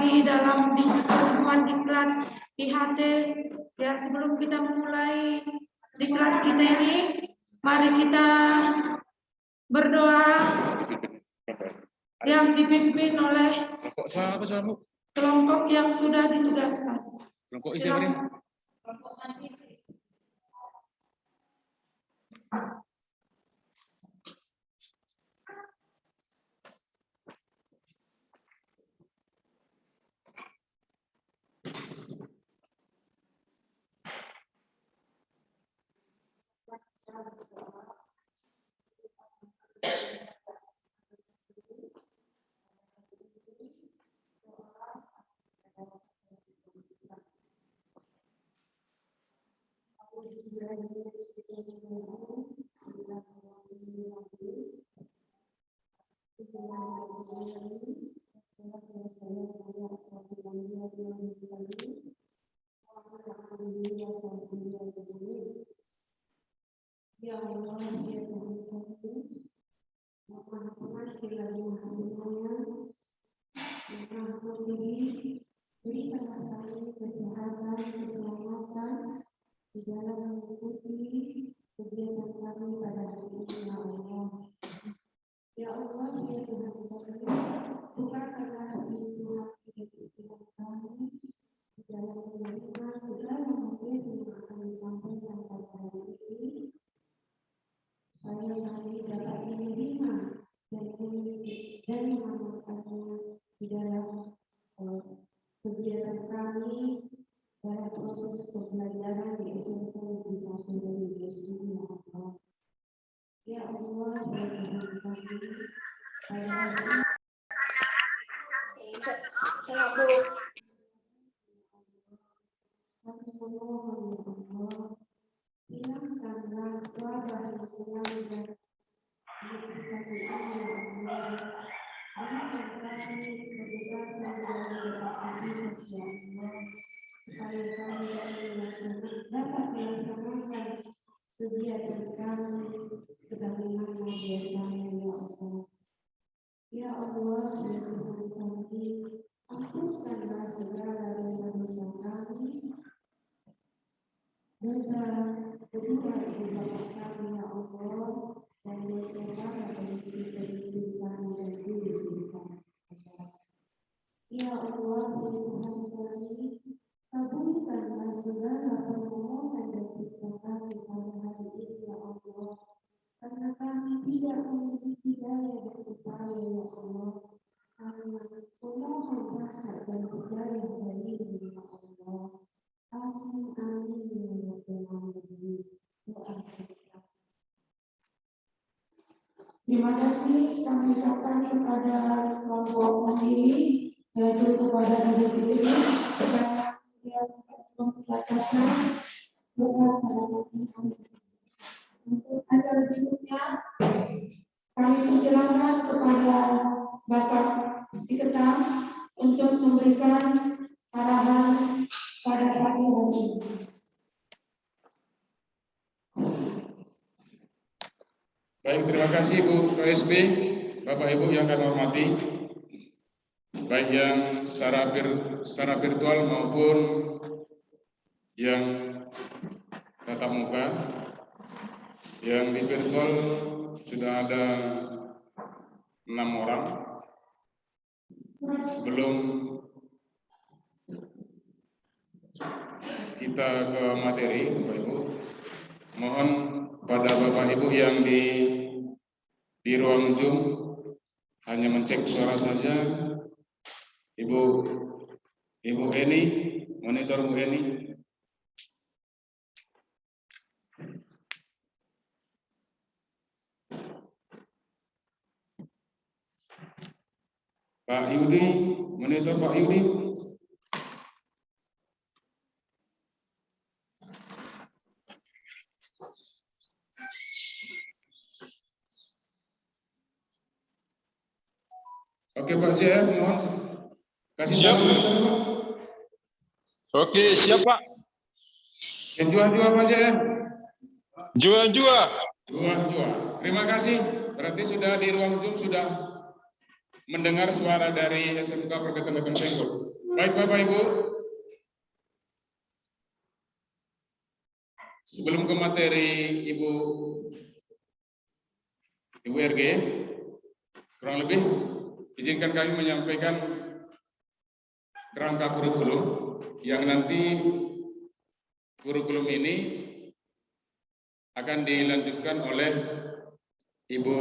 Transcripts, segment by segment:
lagi dalam pertemuan diklat IHT. Ya, sebelum kita memulai diklat kita ini, mari kita berdoa yang dipimpin oleh kelompok yang sudah ditugaskan. Kelompok siapa ini? di dalam mengikuti kegiatan kami pada hari ini, ya Allah. Ya Allah, ya Tuhan kami, bukakanlah pintu hati dan kami di dalam menerima segala materi yang akan disampaikan pada hari ini, supaya kami dapat menerima dan mengamalkannya di dalam kegiatan kami dalam proses pembelajaran di SMP Negeri 1 Negeri 2, ya Allah. Ya Allah, ya Tuhan kami, pada hari ini kami memohon, ya Allah, hilangkanlah wabah yang melanda negeri kami ini, ya Allah. Berikan kami kebebasan dalam beraktivitas, ya Allah, supaya kami dapat melaksanakan kegiatan kami sebagaimana biasanya, ya Allah. Ya Allah, ya Tuhan kami, ampunkanlah segala dosa-dosa kami, dosa kedua ibu bapa kami, ya Allah, dan dosa para pemimpin kami dan guru kami. Ya Allah, ya Tuhan kami, kabulkanlah segala permohonan dan doa kami pada hari ini, ya Allah, karena kami tidak memiliki daya dan upaya, ya Allah. Kami memohon rahmat dan hidayah darimu, ya Allah. Amin, amin, ya Rabbal Alamin. Doa kita. Terima kasih kami ucapkan kepada kelompok mandiri, yaitu kepada Ibu Fitri yang membacakan doa pada majelis. Untuk acara berikutnya, kami persilakan kepada Bapak Sekretariat untuk memberikan arahan pada pagi hari ini. Baik, terima kasih Bu KSB, Bapak Ibu yang kami hormati, baik yang secara virtual maupun yang tatap muka. Yang di virtual sudah ada 6 orang. Sebelum kita ke materi, Bapak Ibu, mohon pada Bapak Ibu yang di ruang Zoom hanya mencek suara saja. Ibu Eni, monitor Bu Eni. Pak Yudi, monitor Pak Yudi. Oke Pak JR, mohon kasih siap. tahu. Oke, siap Pak. Jua Pak JR. Jua. Terima kasih. Berarti sudah di ruang Zoom sudah mendengar suara dari SMK Perketan Senggol. Baik Bapak Ibu, sebelum ke materi Ibu RG, kurang lebih izinkan kami menyampaikan kerangka kurikulum yang nanti kurikulum ini akan dilanjutkan oleh Ibu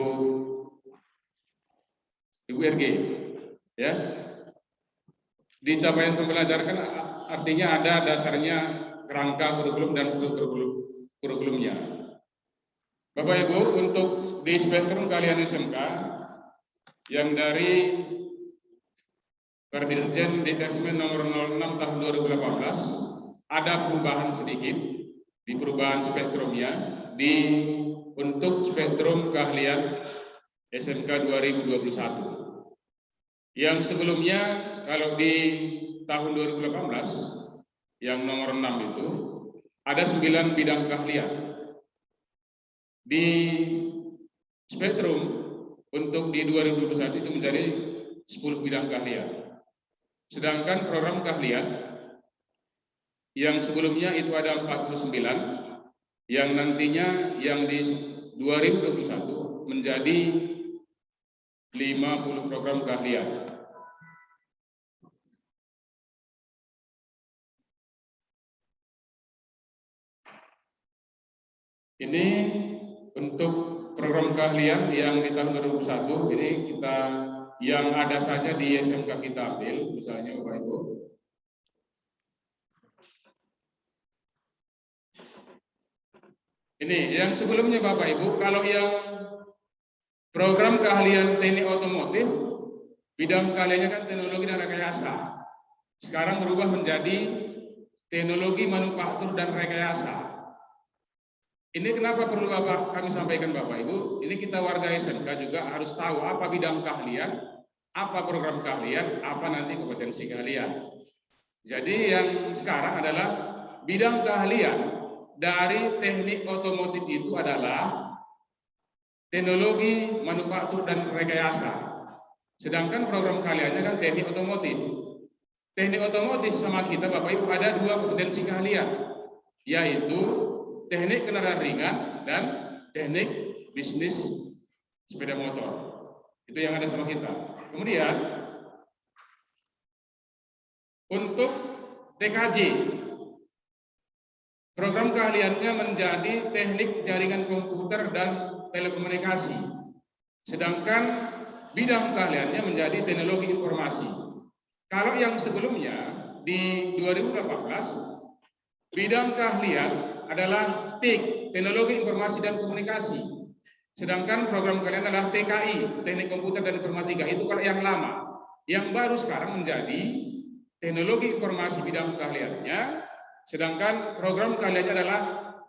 RG, ya. Di capaian pembelajaran kan artinya ada dasarnya kerangka kurikulum dan struktur kurikulumnya. Bapak Ibu, untuk di spektrum kalian SMK yang dari Perdirjen Dikdasmen nomor 06 tahun 2018 ada perubahan sedikit di perubahan spektrumnya untuk spektrum keahlian SMK 2021. Yang sebelumnya kalau di tahun 2018 yang nomor 6 itu ada 9 bidang keahlian. Di spektrum untuk di 2021 itu menjadi 10 bidang keahlian. Sedangkan program keahlian yang sebelumnya itu ada 49, yang nantinya yang di 2021 menjadi 50 program keahlian. Ini untuk program keahlian yang di tahun 2021 ini kita yang ada saja di SMK kita ambil, misalnya Bapak Ibu. Ini yang sebelumnya Bapak Ibu, kalau yang program keahlian teknik otomotif, bidang keahliannya kan teknologi dan rekayasa. Sekarang berubah menjadi teknologi manufaktur dan rekayasa. Ini kenapa perlu kami sampaikan Bapak Ibu? Ini kita warga SMK juga harus tahu apa bidang keahlian, apa program keahlian, apa nanti kompetensi keahlian. Jadi yang sekarang adalah bidang keahlian dari teknik otomotif itu adalah teknologi manufaktur dan rekayasa. Sedangkan program keahliannya kan teknik otomotif. Teknik otomotif sama kita Bapak Ibu ada 2 kompetensi keahlian, yaitu teknik kendaraan ringan dan teknik bisnis sepeda motor. Itu yang ada sama kita. Kemudian untuk TKJ, program keahliannya menjadi teknik jaringan komputer dan telekomunikasi. Sedangkan bidang keahliannya menjadi teknologi informasi. Kalau yang sebelumnya di 2018 bidang keahlian adalah TIK, teknologi informasi dan komunikasi. Sedangkan program keahlian adalah TKI, teknik komputer dan informatika. Itu kalau yang lama. Yang baru sekarang menjadi teknologi informasi bidang keahliannya. Sedangkan program keahliannya adalah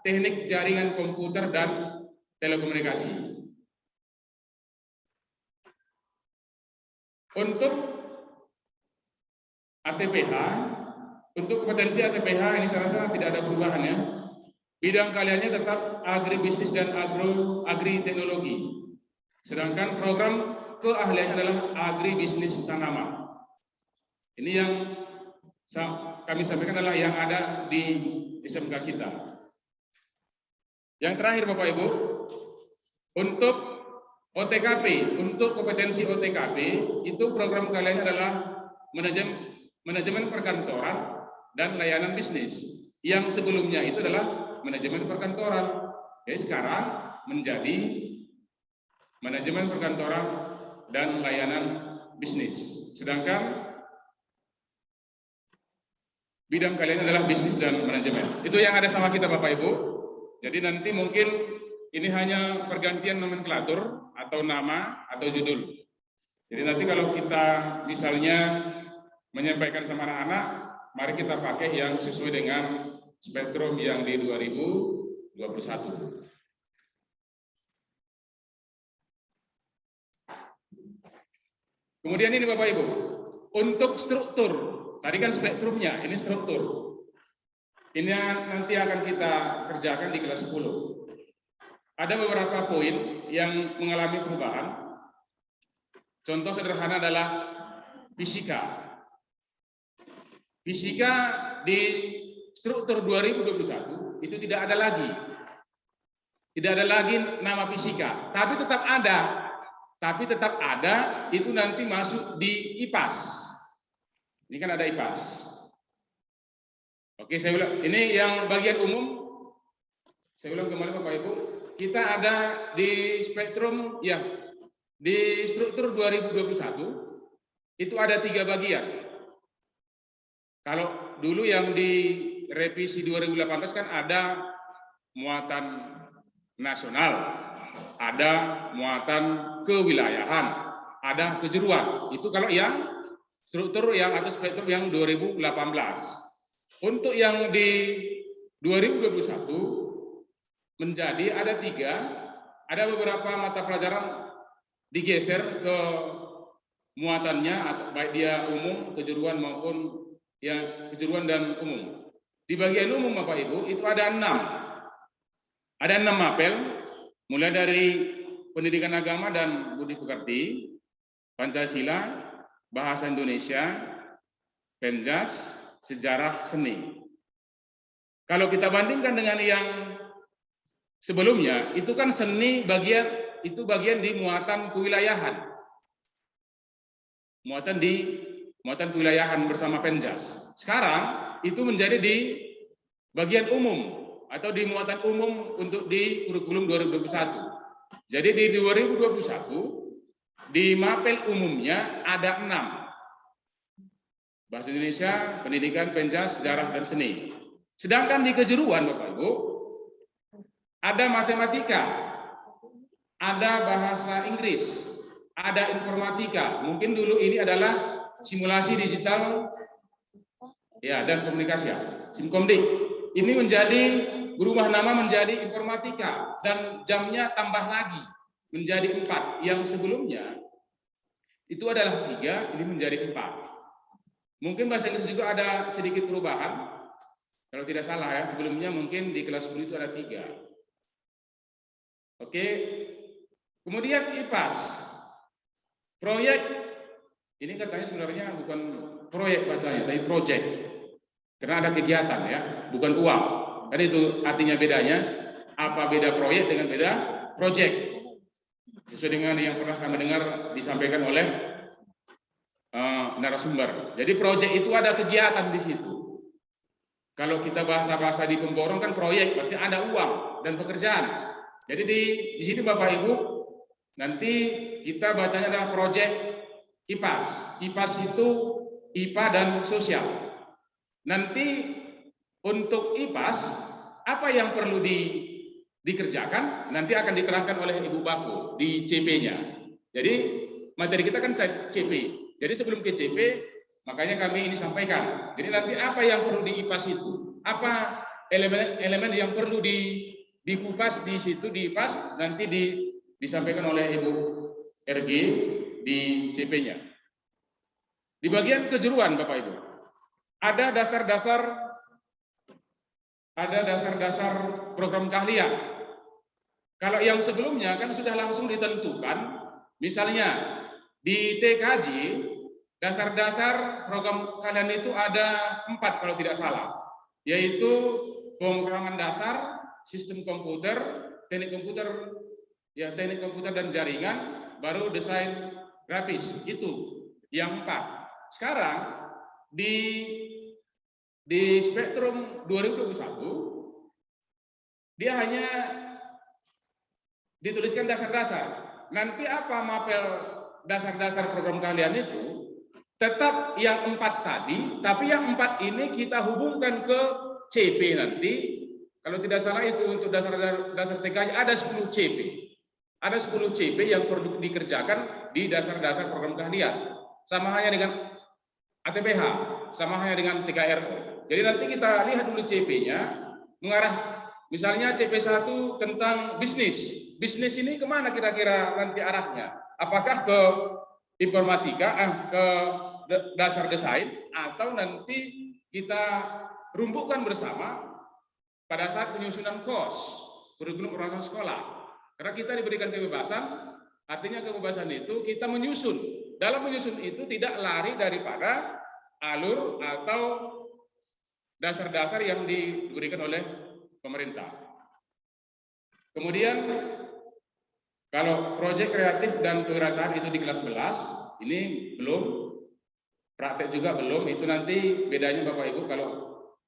teknik jaringan komputer dan telekomunikasi. Untuk ATPH, untuk kompetensi ATPH ini saya rasa tidak ada perubahan ya. Bidang keahliannya tetap agribisnis dan agri-teknologi. Sedangkan program keahliannya adalah agribisnis tanaman. Ini yang kami sampaikan adalah yang ada di SMK kita. Yang terakhir Bapak Ibu, untuk OTKP, untuk kompetensi OTKP itu program keahliannya adalah manajemen perkantoran dan layanan bisnis. Yang sebelumnya itu adalah manajemen perkantoran. Jadi sekarang menjadi manajemen perkantoran dan layanan bisnis. Sedangkan bidang kalian adalah bisnis dan manajemen. Itu yang ada sama kita Bapak Ibu. Jadi nanti mungkin ini hanya pergantian nomenklatur atau nama atau judul. Jadi nanti kalau kita misalnya menyampaikan sama anak-anak, mari kita pakai yang sesuai dengan spektrum yang di 2021. Kemudian ini Bapak Ibu, untuk struktur, tadi kan spektrumnya, ini struktur. Ini nanti akan kita kerjakan di kelas 10. Ada beberapa poin yang mengalami perubahan. Contoh sederhana adalah fisika. Fisika di struktur 2021 itu tidak ada lagi. Tidak ada lagi nama fisika, tapi tetap ada. Tapi tetap ada, itu nanti masuk di IPAS. Ini kan ada IPAS. Oke, saya ulang. Ini yang bagian umum. Saya ulang kembali Bapak Ibu. Kita ada di spektrum, ya, di struktur 2021, itu ada 3 bagian. Kalau dulu yang di revisi 2018 kan ada muatan nasional, ada muatan kewilayahan, ada kejuruan. Itu kalau yang struktur yang atau spektrum yang 2018. Untuk yang di 2021 menjadi ada 3, ada beberapa mata pelajaran digeser ke muatannya, atau baik dia umum, kejuruan maupun ya kejuruan dan umum. Di bagian umum Bapak Ibu itu ada 6. Ada 6 mapel, mulai dari pendidikan agama dan budi pekerti, Pancasila, bahasa Indonesia, Penjas, sejarah, seni. Kalau kita bandingkan dengan yang sebelumnya, itu kan seni bagian di muatan kewilayahan. Muatan kewilayahan bersama Penjas. Sekarang itu menjadi di bagian umum atau di muatan umum untuk di kurikulum 2021. Jadi di 2021 di mapel umumnya ada 6. Bahasa Indonesia, pendidikan, Penjas, sejarah dan seni. Sedangkan di kejuruan Bapak Ibu ada matematika, ada bahasa Inggris, ada informatika. Mungkin dulu ini adalah simulasi digital ya dan komunikasi, Simkomdik. Ini menjadi berubah nama menjadi informatika dan jamnya tambah lagi menjadi 4. Yang sebelumnya itu adalah 3, ini menjadi 4. Mungkin bahasa Inggris juga ada sedikit perubahan. Kalau tidak salah ya, sebelumnya mungkin di kelas 10 itu ada 3. Oke. Kemudian IPAS. Proyek ini katanya sebenarnya bukan proyek bacanya, tapi project. Karena ada kegiatan ya, bukan uang. Kan itu artinya bedanya. Apa beda proyek dengan beda project? Sesuai dengan yang pernah kami dengar disampaikan oleh narasumber. Jadi proyek itu ada kegiatan di situ. Kalau kita bahasa-bahasa di pemborong kan proyek, berarti ada uang dan pekerjaan. Jadi di sini Bapak Ibu nanti kita bacanya adalah proyek IPAS. IPAS itu IPA dan sosial. Nanti untuk IPAS apa yang perlu dikerjakan nanti akan diterangkan oleh Ibu Baku di CP-nya. Jadi materi kita kan CP. Jadi sebelum ke CP makanya kami ini sampaikan. Jadi nanti apa yang perlu di IPAS itu? Apa elemen yang perlu dikupas di situ di IPAS nanti disampaikan oleh Ibu RG di CP-nya. Di bagian kejuruan Bapak Ibu, ada dasar-dasar program keahlian. Kalau yang sebelumnya kan sudah langsung ditentukan, misalnya di TKJ dasar-dasar program keahlian itu ada 4 kalau tidak salah, yaitu pemrograman dasar, sistem komputer, teknik komputer dan jaringan, baru desain grafis. Itu yang 4. Sekarang di spektrum 2021 dia hanya dituliskan dasar-dasar. Nanti apa mapel dasar-dasar program keahlian itu tetap yang 4 tadi, tapi yang 4 ini kita hubungkan ke CP nanti. Kalau tidak salah itu untuk dasar TKJ ada 10 CP. Ada 10 CP yang perlu dikerjakan di dasar-dasar program keahlian. Sama halnya dengan ATPH, sama halnya dengan TKRO. Jadi nanti kita lihat dulu CP-nya, mengarah misalnya CP1 tentang bisnis. Bisnis ini kemana kira-kira nanti arahnya? Apakah ke informatika, ke dasar desain, atau nanti kita rumputkan bersama pada saat penyusunan KOS, kurikulum organisasi sekolah. Karena kita diberikan kebebasan Artinya kebebasan itu kita menyusun. Dalam menyusun itu tidak lari daripada alur atau dasar-dasar yang diberikan oleh pemerintah. Kemudian kalau proyek kreatif dan kewirausahaan itu di kelas 11, ini belum, praktek juga belum, itu nanti bedanya Bapak Ibu kalau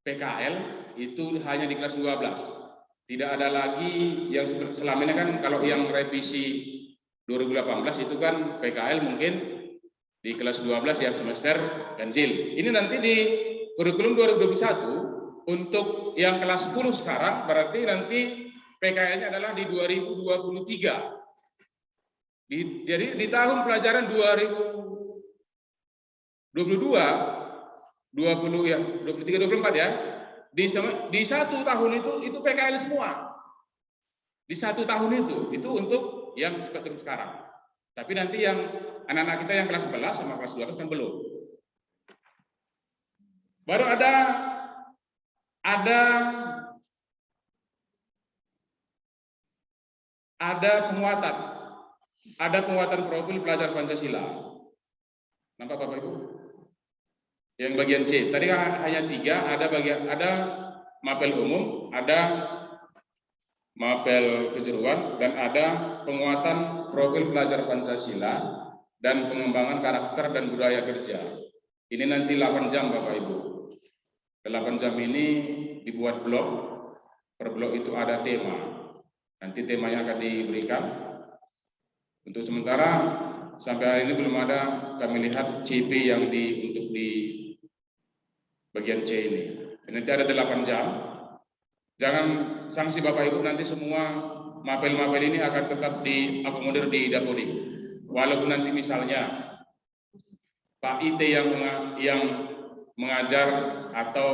PKL itu hanya di kelas 12. Tidak ada lagi yang selama ini kan kalau yang revisi 2018 itu kan PKL mungkin di kelas 12 yang semester ganjil. Ini nanti di kurikulum 2021 untuk yang kelas 10 sekarang berarti nanti PKL-nya adalah di 2023. Jadi di tahun pelajaran 2022, 20 ya, 23 24 ya. Di satu tahun itu PKL semua. Di satu tahun itu untuk yang spektrum sekarang. Tapi nanti yang anak-anak kita yang kelas 11 sama kelas 12 kan belum. Baru ada penguatan profil pelajar Pancasila. Nampak Bapak Ibu? Yang bagian C, tadi hanya 3, ada mapel umum, ada mapel kejuruan, dan ada penguatan profil pelajar Pancasila dan pengembangan karakter dan budaya kerja. Ini nanti 8 jam Bapak Ibu. 8 jam ini dibuat blok, per blok itu ada tema. Nanti temanya akan diberikan. Untuk sementara sampai hari ini belum ada kami lihat CP yang untuk di bagian C ini. Nanti ada 8 jam. Jangan sanksi Bapak Ibu, nanti semua mapel-mapel ini akan tetap diakomodir di Dapodik. Walaupun nanti misalnya Pak IT yang mengajar atau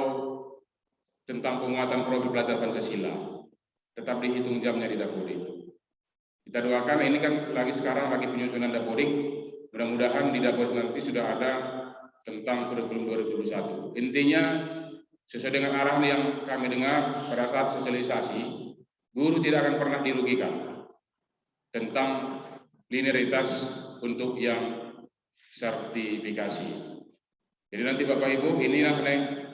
tentang penguatan profil pelajar Pancasila, tetap dihitung jamnya di Dapodik. Kita doakan, ini kan sekarang lagi penyusunan Dapodik. Mudah-mudahan di Dapodik nanti sudah ada tentang kurikulum 2021. Intinya sesuai dengan arahan yang kami dengar pada saat sosialisasi, guru tidak akan pernah dirugikan tentang linearitas untuk yang sertifikasi. Jadi nanti Bapak Ibu, inilah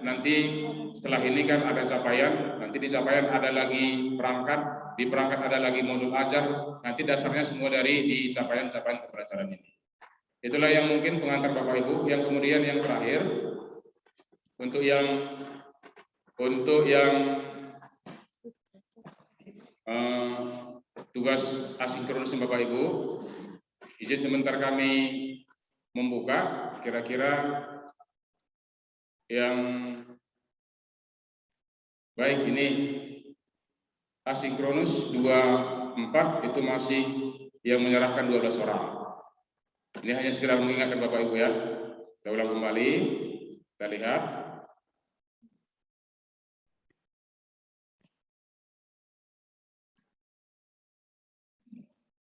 nanti setelah ini kan ada capaian, nanti di capaian ada lagi perangkat, di perangkat ada lagi modul ajar, nanti dasarnya semua dari di capaian-capaian pembelajaran ini. Itulah yang mungkin pengantar Bapak Ibu. Yang kemudian yang terakhir untuk yang tugas asinkronus Bapak Ibu, izin sebentar kami membuka kira-kira yang baik. Ini asinkronus 24 itu masih yang menyerahkan 12 orang. Ini hanya sekedar mengingatkan Bapak Ibu ya. Kita ulang kembali, kita lihat.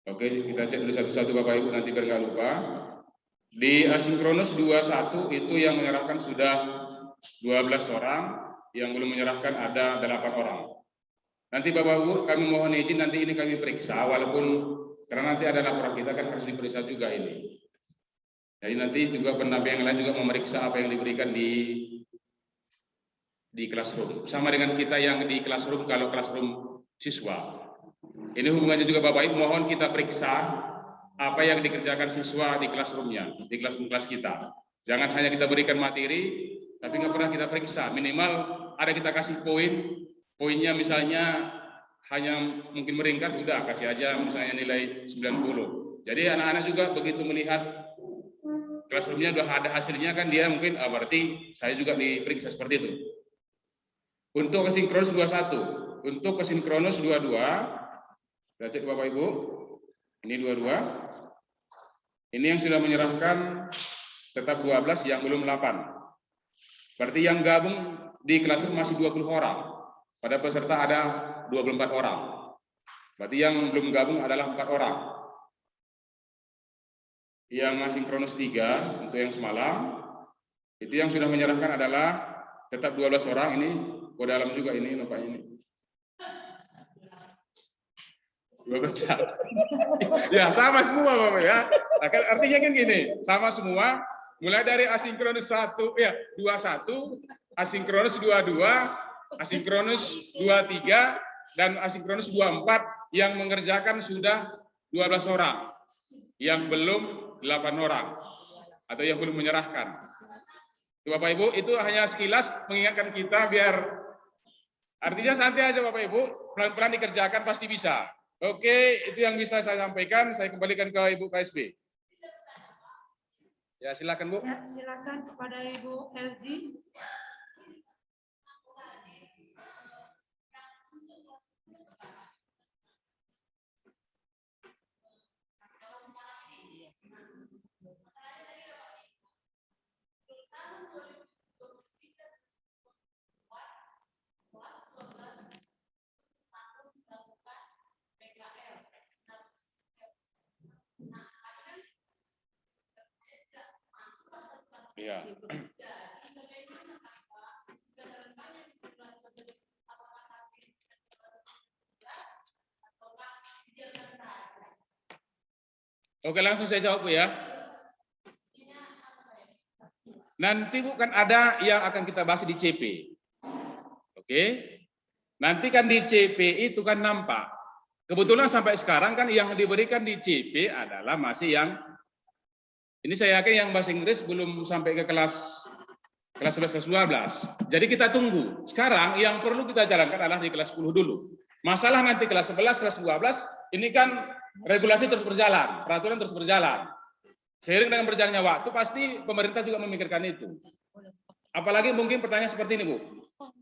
Oke, kita cek dulu satu-satu Bapak Ibu, nanti biar nggak lupa. Di asinkronus 21 itu yang menyerahkan sudah 12 orang, yang belum menyerahkan ada 8 orang. Nanti Bapak Ibu kami mohon izin, nanti ini kami periksa, walaupun karena nanti ada laporan kita kan harus diperiksa juga ini. Jadi nanti juga pendamping yang lain juga memeriksa apa yang diberikan di classroom. Sama dengan kita yang di classroom, kalau classroom siswa. Ini hubungannya juga Bapak Ibu, mohon kita periksa apa yang dikerjakan siswa di classroomnya, di kelas kita. Jangan hanya kita berikan materi, tapi nggak pernah kita periksa. Minimal ada kita kasih poinnya misalnya hanya mungkin meringkas, udah kasih aja misalnya nilai 90. Jadi anak-anak juga begitu melihat classroomnya udah ada hasilnya kan dia mungkin berarti saya juga diperiksa seperti itu. Untuk asinkronus 21, untuk asinkronus 22, kita cek Bapak Ibu, ini 22. Ini yang sudah menyerahkan tetap 12, yang belum 8. Berarti yang gabung di classroom masih 20 orang. Pada peserta ada 24 orang. Berarti yang belum gabung adalah 4 orang. Yang asinkronus 3 untuk yang semalam, itu yang sudah menyerahkan adalah tetap 12 orang. Ini kode alam juga ini nampaknya ini. Dua besar. Ya, sama semua Bapak ya. Nah, kan artinya kan gini, sama semua, mulai dari asinkronus 21, asinkronus 22, asinkronus 23, dan asinkronus 24 yang mengerjakan sudah 12 orang, yang belum 8 orang, atau yang belum menyerahkan. Bapak Ibu, itu hanya sekilas mengingatkan kita biar, artinya santai aja Bapak Ibu, pelan-pelan dikerjakan pasti bisa. Oke, itu yang bisa saya sampaikan. Saya kembalikan ke Ibu KSB. Ya, silakan Bu. Ya, silakan kepada Ibu LG. Ya. Oke, langsung saya jawab Bu ya. Nanti bukan ada yang akan kita bahas di CP. Oke. Nanti kan di CP itu kan nampak. Kebetulan sampai sekarang kan yang diberikan di CP adalah masih yang, ini saya yakin yang bahasa Inggris belum sampai ke kelas 11, kelas 12. Jadi kita tunggu. Sekarang yang perlu kita jalankan adalah di kelas 10 dulu. Masalah nanti kelas 11, kelas 12, ini kan regulasi terus berjalan, peraturan terus berjalan. Seiring dengan berjalannya waktu, pasti pemerintah juga memikirkan itu. Apalagi mungkin pertanyaan seperti ini, Bu.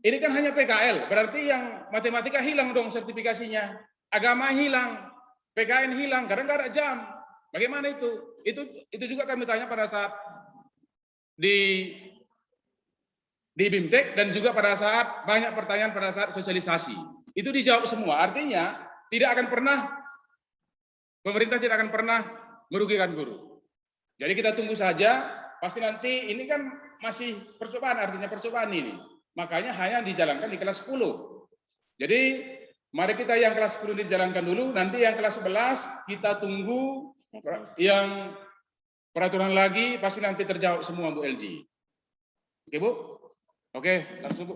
Ini kan hanya PKL, berarti yang matematika hilang dong sertifikasinya. Agama hilang, PKN hilang, karena nggak ada jam. Bagaimana itu? Itu juga kami tanya pada saat di BIMTEK dan juga pada saat banyak pertanyaan pada saat sosialisasi. Itu dijawab semua. Artinya tidak akan pernah, pemerintah tidak akan pernah merugikan guru. Jadi kita tunggu saja, pasti nanti ini kan masih percobaan, artinya percobaan ini. Makanya hanya dijalankan di kelas 10. Jadi mari kita yang kelas 10 dijalankan dulu, nanti yang kelas 11 kita tunggu yang peraturan lagi, pasti nanti terjawab semua Bu LG. Oke Bu? Oke, langsung Bu.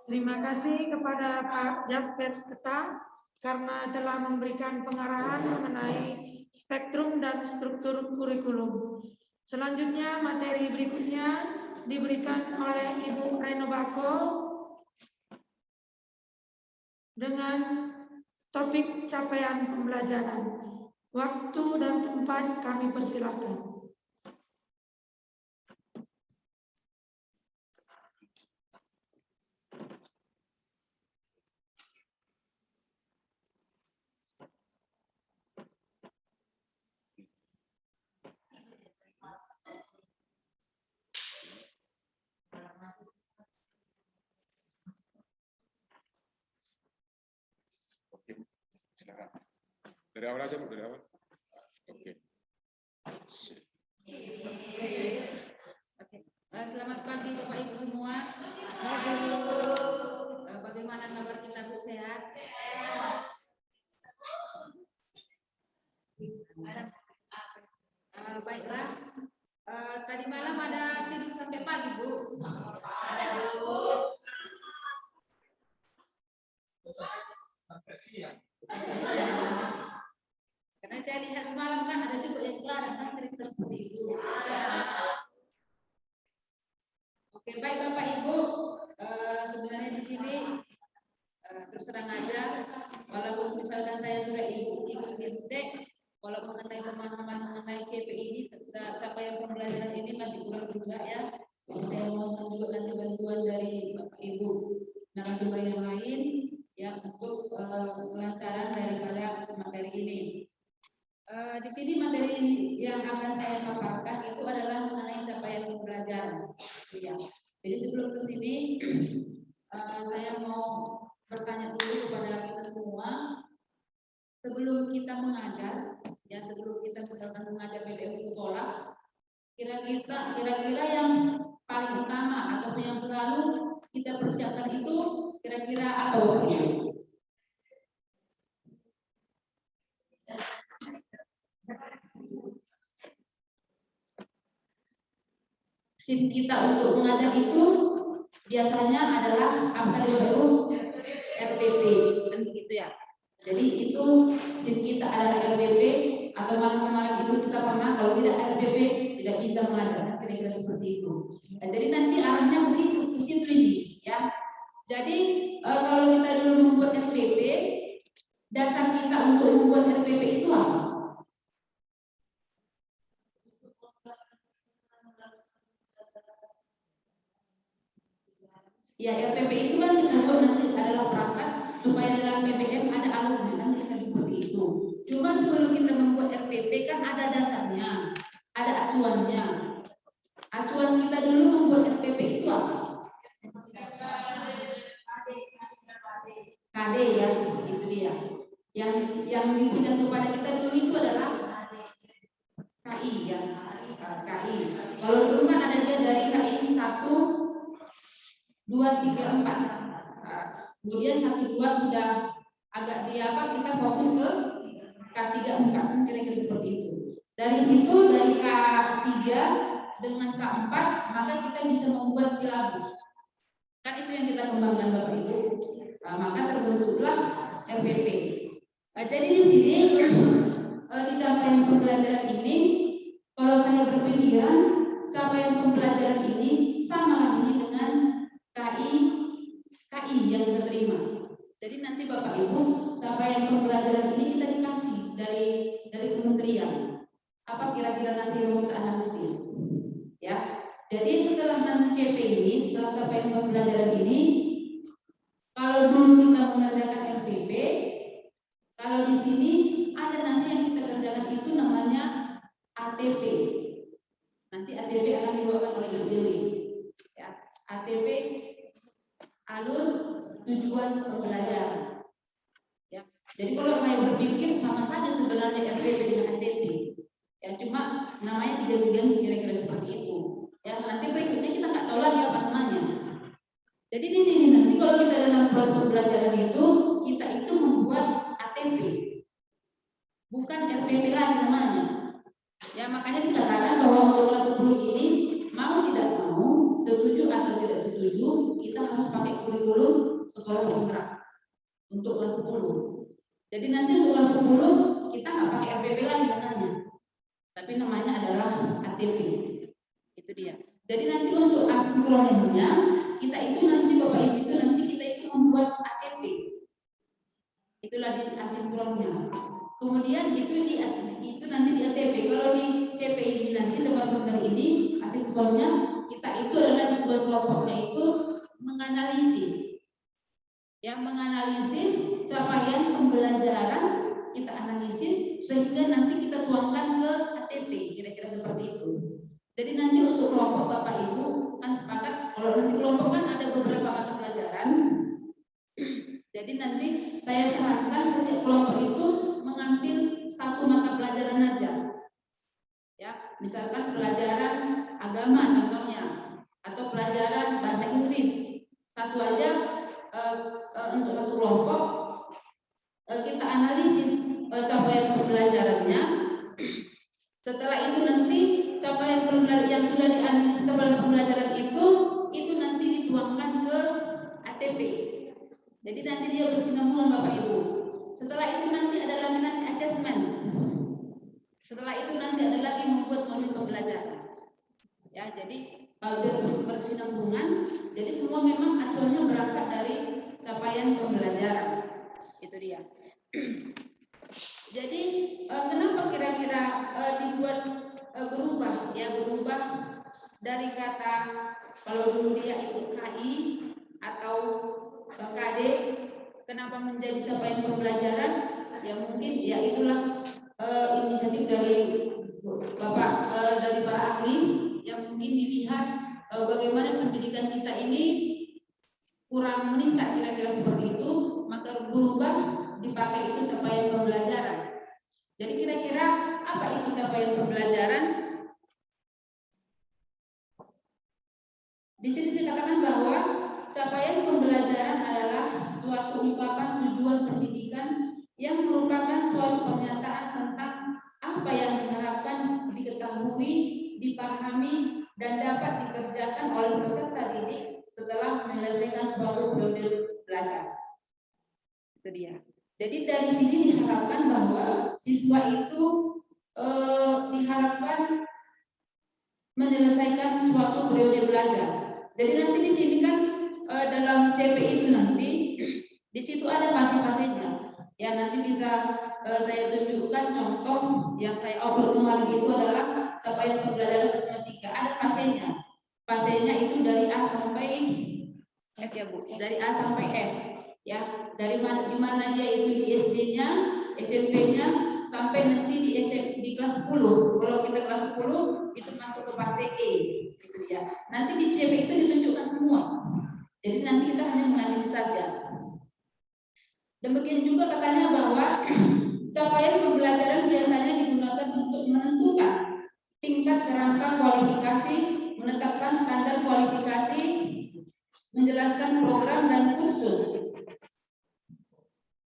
Terima kasih kepada Pak Jasper Ketang karena telah memberikan pengarahan mengenai spektrum dan struktur kurikulum. Selanjutnya materi berikutnya diberikan oleh Ibu Reno Bako dengan topik capaian pembelajaran. Waktu dan tempat kami persilakan. Oke, silakan. Dari awal aja Bu, dari awal. Oke. Selamat pagi Bapak Ibu semua. Bagaimana kabar kita Bu, sehat? Baiklah. Tadi malam ada tidur sampai pagi Bu. Ada Bu. Sampai siang. Karena saya lihat semalam kan ada juga yang datang cerita seperti itu. Oke, baik Bapak Ibu, sebenarnya di sini terus terang aja, walaupun misalkan saya sudah ikut BIMTEK, kalau mengenai pemahaman mengenai CP ini, capaian pembelajaran ini masih kurang juga ya. Saya mohon juga nanti bantuan dari Bapak Ibu narasumber yang lain ya untuk kelancaran daripada materi ini. Di sini materi yang akan saya paparkan itu adalah mengenai capaian pembelajaran. Ya. Jadi sebelum ke sini, saya mau bertanya dulu kepada kita semua. Sebelum kita mengajar, ya sebelum kita misalkan mengajar PPU sekolah, kira-kira yang paling utama atau yang selalu kita persiapkan itu kira-kira apa? SIM kita untuk mengajar itu biasanya adalah apa dulu RPP kan begitu ya. Jadi itu SIM kita adalah RPP atau kemarin itu kita pernah kalau tidak RPP tidak bisa mengajar, kira-kira seperti itu. Nah, jadi nanti arahnya ke situ ini ya. Jadi kalau kita dulu membuat RPP, dasar kita untuk membuat RPP itu apa? Ya RPP itu kan kita buat nanti adalah perangkat supaya dalam PPM ada alurnya kan kita seperti itu. Cuma sebelum kita membuat RPP kan ada dasarnya, ada acuannya. Acuan kita dulu membuat RPP itu apa? KD ya, itu dia. Yang diberikan kepada kita dulu itu adalah KI ya, KI. Kalau dulu kan ada dia dari KI 1, 2, 3, 4. Kemudian 1, 2 sudah agak kita fokus ke K3, 4 kira-kira seperti itu. Dari situ dari K3 dengan K4 maka kita bisa membuat silabus. Kan itu yang kita kembangkan Bapak Ibu. Maka terbentuklah RPP. Jadi di sini di capaian pembelajaran ini kalau saya berpikiran capaian pembelajaran ini sama halnya dengan KI yang kita terima. Jadi nanti Bapak Ibu capaian pembelajaran ini kita dikasih dari kementerian. Apa kira-kira nanti yang kita analisis? Ya. Jadi setelah nanti CP ini, setelah capaian pembelajaran ini, kalau dulu kita mengerjakan RPP, kalau di sini ada nanti yang kita kerjakan itu namanya ATP. Nanti ATP akan dibawakan oleh Ibu Dewi. Ya, ATP alur tujuan pembelajaran. Ya, jadi kalau saya berpikir sama saja sebenarnya RPP dengan ATP. Ya, cuma namanya diganti-ganti kira-kira seperti itu. Ya, nanti berikutnya kita nggak tahu lagi apa namanya. Jadi di sini nanti kalau kita dalam proses pembelajaran itu kita itu membuat ATP, bukan RPP lagi namanya. Ya makanya dikatakan bahwa untuk kelas 10 ini mau tidak mau, setuju atau tidak setuju, kita harus pakai kurikulum sekolah penggerak untuk kelas 10. Jadi nanti untuk kelas 10 kita nggak pakai RPP lagi namanya, tapi namanya adalah ATP. Itu dia. Jadi nanti untuk asinkronnya kita itu nanti Bapak Ibu itu nanti kita itu membuat ATP. Itulah di asinkronnya. Kemudian itu nanti di ATP. Kalau di CP ini nanti teman-teman ini asinkronnya kita itu adalah di tugas kelompoknya itu menganalisis. Ya, menganalisis capaian pembelajaran kita analisis sehingga nanti kita tuangkan ke ATP kira-kira seperti itu. Jadi nanti untuk kelompok Bapak Ibu kan sepakat kalau nanti kelompok kan ada beberapa mata pelajaran. Jadi nanti saya sarankan setiap kelompok itu mengambil satu mata pelajaran aja. Ya, misalkan pelajaran agama contohnya atau pelajaran bahasa Inggris. Satu aja untuk satu kelompok kita analisis capaian pembelajarannya. Setelah itu nanti capaian pembelajaran yang sudah dianalisis capaian pembelajaran itu nanti dituangkan ke ATP. Jadi nanti dia berkesinambungan Bapak Ibu. Setelah itu nanti ada lagi nanti asesmen. Setelah itu nanti ada lagi membuat modul pembelajaran. Ya, jadi berkesinambungan. Jadi semua memang acuannya berangkat dari capaian pembelajaran. Itu dia. Jadi kenapa kira-kira dibuat berubah dari kata kalau dulu dia itu KI atau KD, kenapa menjadi capaian pembelajaran? Ya mungkin ya itulah inisiatif dari Bapak dari para ahli yang mungkin dilihat bagaimana pendidikan kita ini kurang meningkat kira-kira seperti itu, maka berubah dipakai itu capaian pembelajaran. Jadi kira-kira apa itu capaian pembelajaran? Di sini dikatakan bahwa capaian pembelajaran adalah suatu ungkapan tujuan pendidikan yang merupakan suatu pernyataan tentang apa yang diharapkan diketahui, dipahami, dan dapat suatu periode belajar. Itu dia. Jadi dari sini diharapkan bahwa siswa itu diharapkan menyelesaikan suatu periode belajar. Jadi nanti di sini kan dalam CP itu nanti di situ ada fase-fasenya. Ya nanti bisa saya tunjukkan contoh yang saya upload kemarin itu adalah capaian pembelajaran matematika. Ada fasenya. Fasenya itu dari A sampai F ya Bu. Dari A sampai F. Ya, dari mana di mana dia itu di SD-nya, SMP-nya sampai nanti di kelas 10. Kalau kita kelas 10 itu masuk ke fase E, gitu ya. Nanti di CP itu ditunjukkan semua. Jadi nanti kita hanya menganalisis saja. Demikian juga katanya bahwa capaian pembelajaran biasanya digunakan untuk menentukan tingkat kerangka kualifikasi, menetapkan standar kualifikasi, menjelaskan program dan kursus.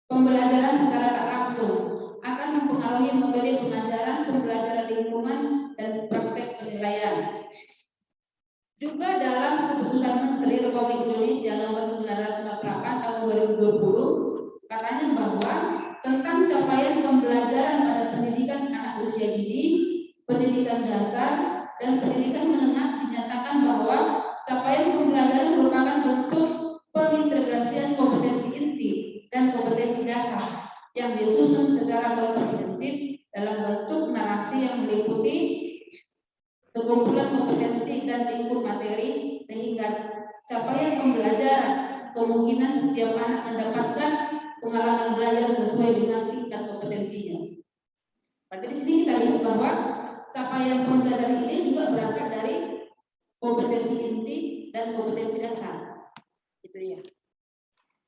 Pembelajaran secara tak langsung akan mempengaruhi metode pengajaran, pembelajaran lingkungan, dan praktek penilaian. Juga dalam keputusan Menteri Republik Indonesia nomor 948 tahun 2020 katanya bahwa tentang capaian pembelajaran pada pendidikan anak usia dini, pendidikan dasar, dan pendidikan menengah dinyatakan bahwa capaian pembelajaran merupakan bentuk pengintegrasian kompetensi inti dan kompetensi dasar yang disusun secara komprehensif dalam bentuk narasi yang meliputi kekumpulan kompetensi dan lingkup materi, sehingga capaian pembelajaran kemungkinan setiap anak mendapatkan pengalaman belajar sesuai dengan tingkat kompetensinya. Berarti di sini kita lihat bahwa capaian pembelajaran ini juga berangkat dari kompetensi inti dan kompetensi dasar. Itu dia.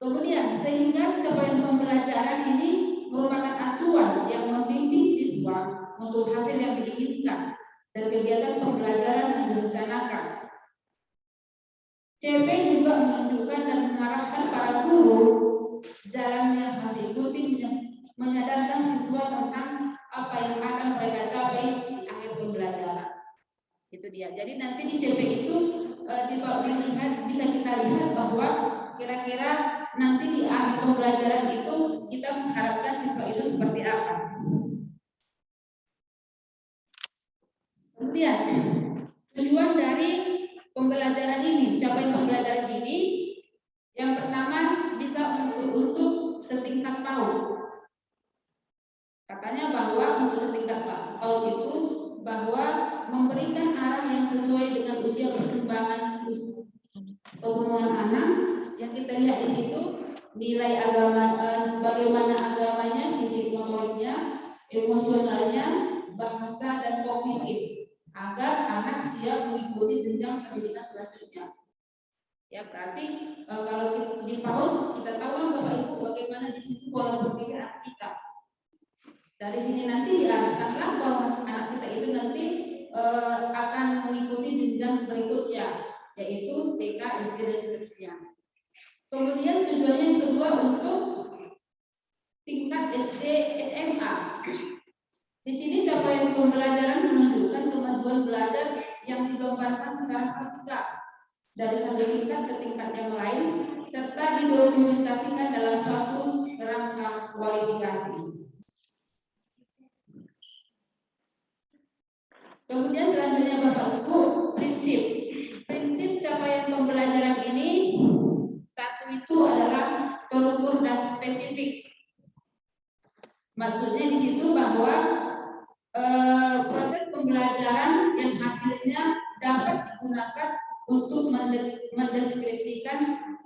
Kemudian sehingga capaian pembelajaran ini merupakan acuan yang membimbing siswa untuk hasil yang diinginkan dan kegiatan pembelajaran yang direncanakan. CP juga menunjukkan dan mengarahkan para guru jalan yang harus diikuti, menyadarkan siswa tentang apa yang akan mereka capai di akhir pembelajaran. Itu dia. Jadi nanti di CP itu bisa kita lihat bahwa kira-kira nanti di akhir pembelajaran itu kita mengharapkan siswa itu seperti apa. Kemudian tujuan dari pembelajaran ini, capaian pembelajaran ini, yang pertama bisa untuk setingkat PAUD. Katanya bahwa untuk setingkat PAUD itu bahwa memberikan arah yang sesuai dengan usia perkembangan anak. Yang kita lihat di situ nilai agama, bagaimana agamanya, fisik motoriknya, emosionalnya, bahasa dan kognitif, agar anak siap mengikuti jenjang pendidikan selanjutnya. Ya berarti kalau di PAUD kita tahu kan Bapak Ibu bagaimana di situ pola berpikir anak kita. Dari sini nanti diarahkanlah bahwa anak kita itu nanti akan mengikuti jenjang berikutnya, yaitu TK, SD dan seterusnya. Kemudian tujuannya yang kedua untuk tingkat SD, SMA. Di sini capaian pembelajaran menunjukkan kemajuan belajar yang digambarkan secara vertikal dari satu tingkat ke tingkat yang lain, serta didokumentasikan dalam suatu kerangka kualifikasi. Kemudian selanjutnya Bapak Ibu, prinsip capaian pembelajaran ini. Satu itu adalah terukur dan spesifik. Maksudnya di situ bahwa proses pembelajaran yang hasilnya dapat digunakan untuk mendeskripsikan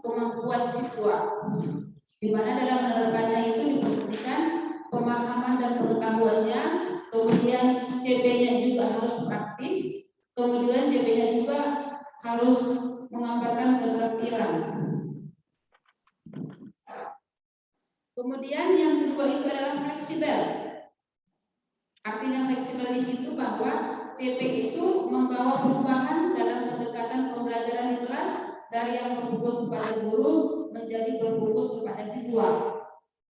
kemampuan siswa. Di mana dalam menerapkannya itu diperhatikan pemahaman dan pengetahuannya, kemudian CP-nya juga harus praktis, kemudian CP-nya juga harus mengamalkan keterampilan. Kemudian yang kedua itu adalah fleksibel. Artinya fleksibel di situ bahwa CP itu membawa perubahan dalam pendekatan pembelajaran di kelas dari yang berfokus kepada guru menjadi berfokus kepada siswa.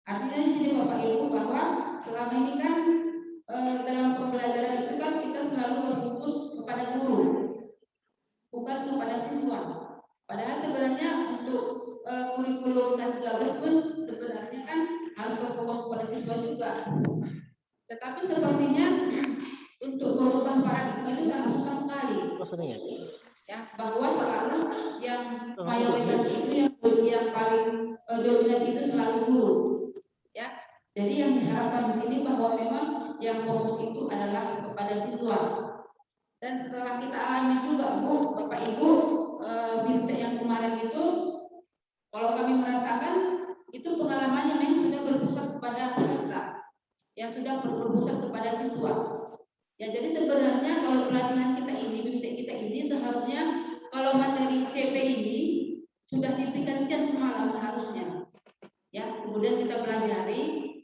Artinya di sini Bapak Ibu bahwa selama ini kan dalam pembelajaran itu kan kita selalu berfokus kepada guru, bukan kepada siswa. Padahal sebenarnya untuk kurikulum K13 pun sebenarnya kan harus berpegang kepada siswa juga. Tetapi sepertinya untuk merubah paradigma itu sangat susah sekali. Ya, bahwa selalu yang mayoritas itu yang paling dominan itu selalu guru. Ya, jadi yang diharapkan di sini bahwa memang yang fokus itu adalah kepada siswa. Dan setelah kita alami juga, Bu, Bapak Ibu, BIMTEK yang kemarin itu, kalau kami merasakan itu pengalamannya memang sudah berpusat kepada peserta, yang sudah berpusat kepada siswa. Ya, jadi sebenarnya kalau pelatihan kita ini, BIMTEK kita ini seharusnya kalau materi CP ini sudah diberikan semalam seharusnya. Ya, kemudian kita pelajari,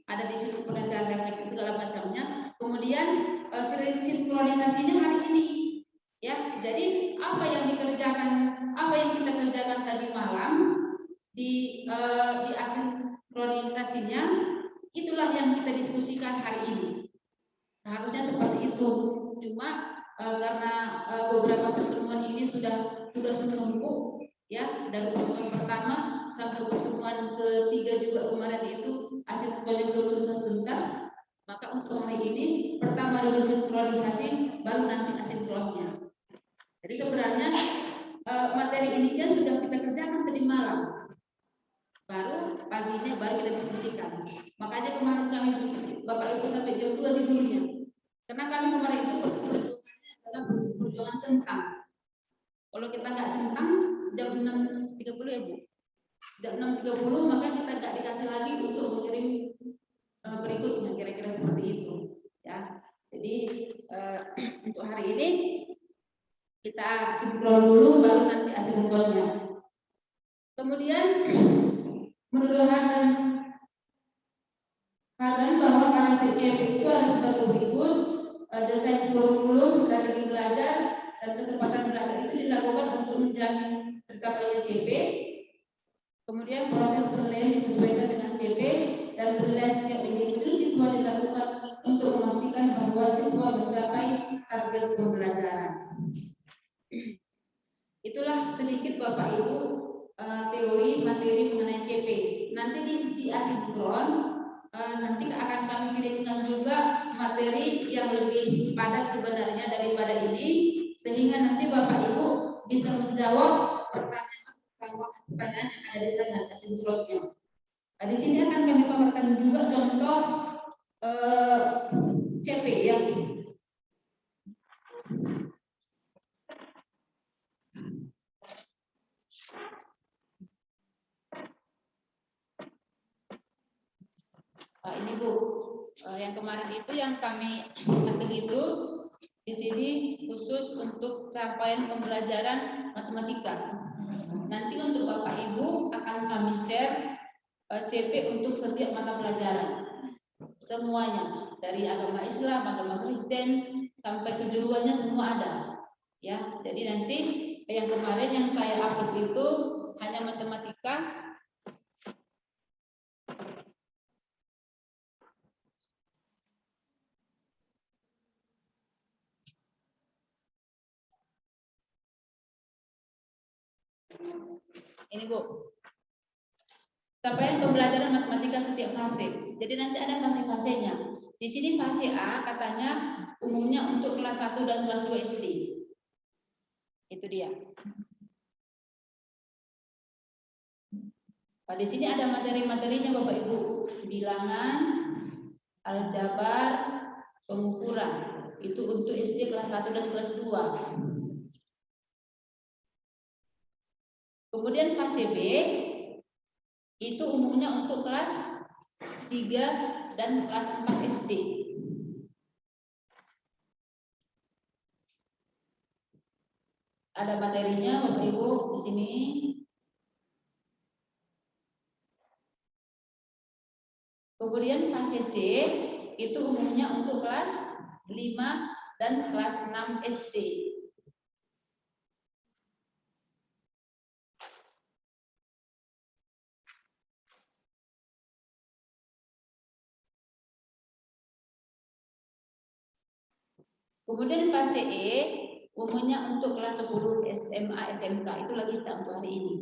ada di situ penelitian refleksi segala macamnya. Kemudian sinkronisasinya hari ini. Ya, jadi apa yang kita kerjakan tadi malam di asinkronisasinya, itulah yang kita diskusikan hari ini. Seharusnya seperti itu. Cuma karena beberapa pertemuan ini sudah menumpuk, ya, dari pertemuan pertama sampai pertemuan ketiga juga kemarin itu asinkronis tuntas, maka untuk hari ini pertama dulu sinkronisasi, baru nanti asinkronnya. Jadi sebenarnya materi ini kan sudah kita kerjakan tadi malam, baru paginya baru kita diskusikan. Makanya kemarin kami Bapak Ibu sampai jam 2 tidurnya, karena kami kemarin itu perjuangannya adalah perjuangan centang. Kalau kita nggak centang jam 6.30 ya Bu, jam 6.30 maka kita nggak dikasih lagi untuk mengirim berikutnya, kira-kira seperti itu ya. Jadi untuk hari ini kita sinkron dulu, baru nanti asinkronnya. Kemudian menurut Harman bahwa karakteristik itu ada sebagai berikut: desain kurikulum, strategi belajar, dan kesempatan belajar itu dilakukan untuk menjamin tercapainya CP. Kemudian proses penilaian disesuaikan dengan CP, dan penilaian setiap individu siswa dilakukan untuk memastikan bahwa siswa mencapai target pembelajaran. Itulah sedikit Bapak Ibu teori materi mengenai CP. Nanti di asinkron nanti akan kami kirimkan juga materi yang lebih padat sebenarnya daripada ini, sehingga nanti Bapak Ibu bisa menjawab pertanyaan yang ada di sana asinkronnya. Di sini akan kami paparkan juga contoh CP ya. Ini Bu, yang kemarin itu yang kami ambil itu di sini khusus untuk capaian pembelajaran matematika. Nanti untuk Bapak Ibu akan kami share CP untuk setiap mata pelajaran, semuanya dari agama Islam, agama Kristen sampai kejuruannya semua ada. Ya, jadi nanti yang kemarin yang saya upload itu hanya matematika. Ini Bu, capaian pembelajaran matematika setiap fase. Jadi nanti ada fase-fasenya. Di sini fase A katanya umumnya untuk kelas 1 dan kelas 2 SD. Itu dia. Nah, di sini ada materi-materinya Bapak Ibu. Bilangan, aljabar, pengukuran. Itu untuk SD kelas 1 dan kelas 2. Kemudian fase B itu umumnya untuk kelas 3 dan kelas 4 SD. Ada materinya Bapak Ibu di sini. Kemudian fase C itu umumnya untuk kelas 5 dan kelas 6 SD. Kemudian fase E umumnya untuk kelas 10 SMA, SMK. Itulah kita untuk hari ini.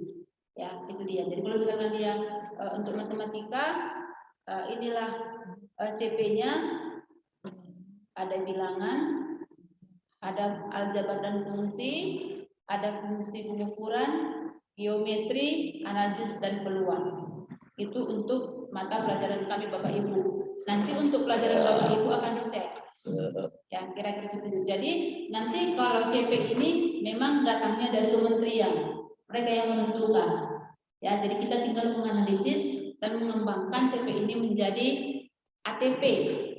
Ya, itu dia. Jadi kalau misalkan dia untuk matematika, inilah CP-nya, ada bilangan, ada aljabar dan fungsi, ada fungsi pengukuran, geometri, analisis dan peluang. Itu untuk mata pelajaran kami Bapak Ibu. Nanti untuk pelajaran Bapak Ibu akan di-set. Ya, kira-kira seperti itu. Jadi nanti kalau CP ini memang datangnya dari kementerian, mereka yang menentukan. Ya, jadi kita tinggal menganalisis dan mengembangkan CP ini menjadi ATP.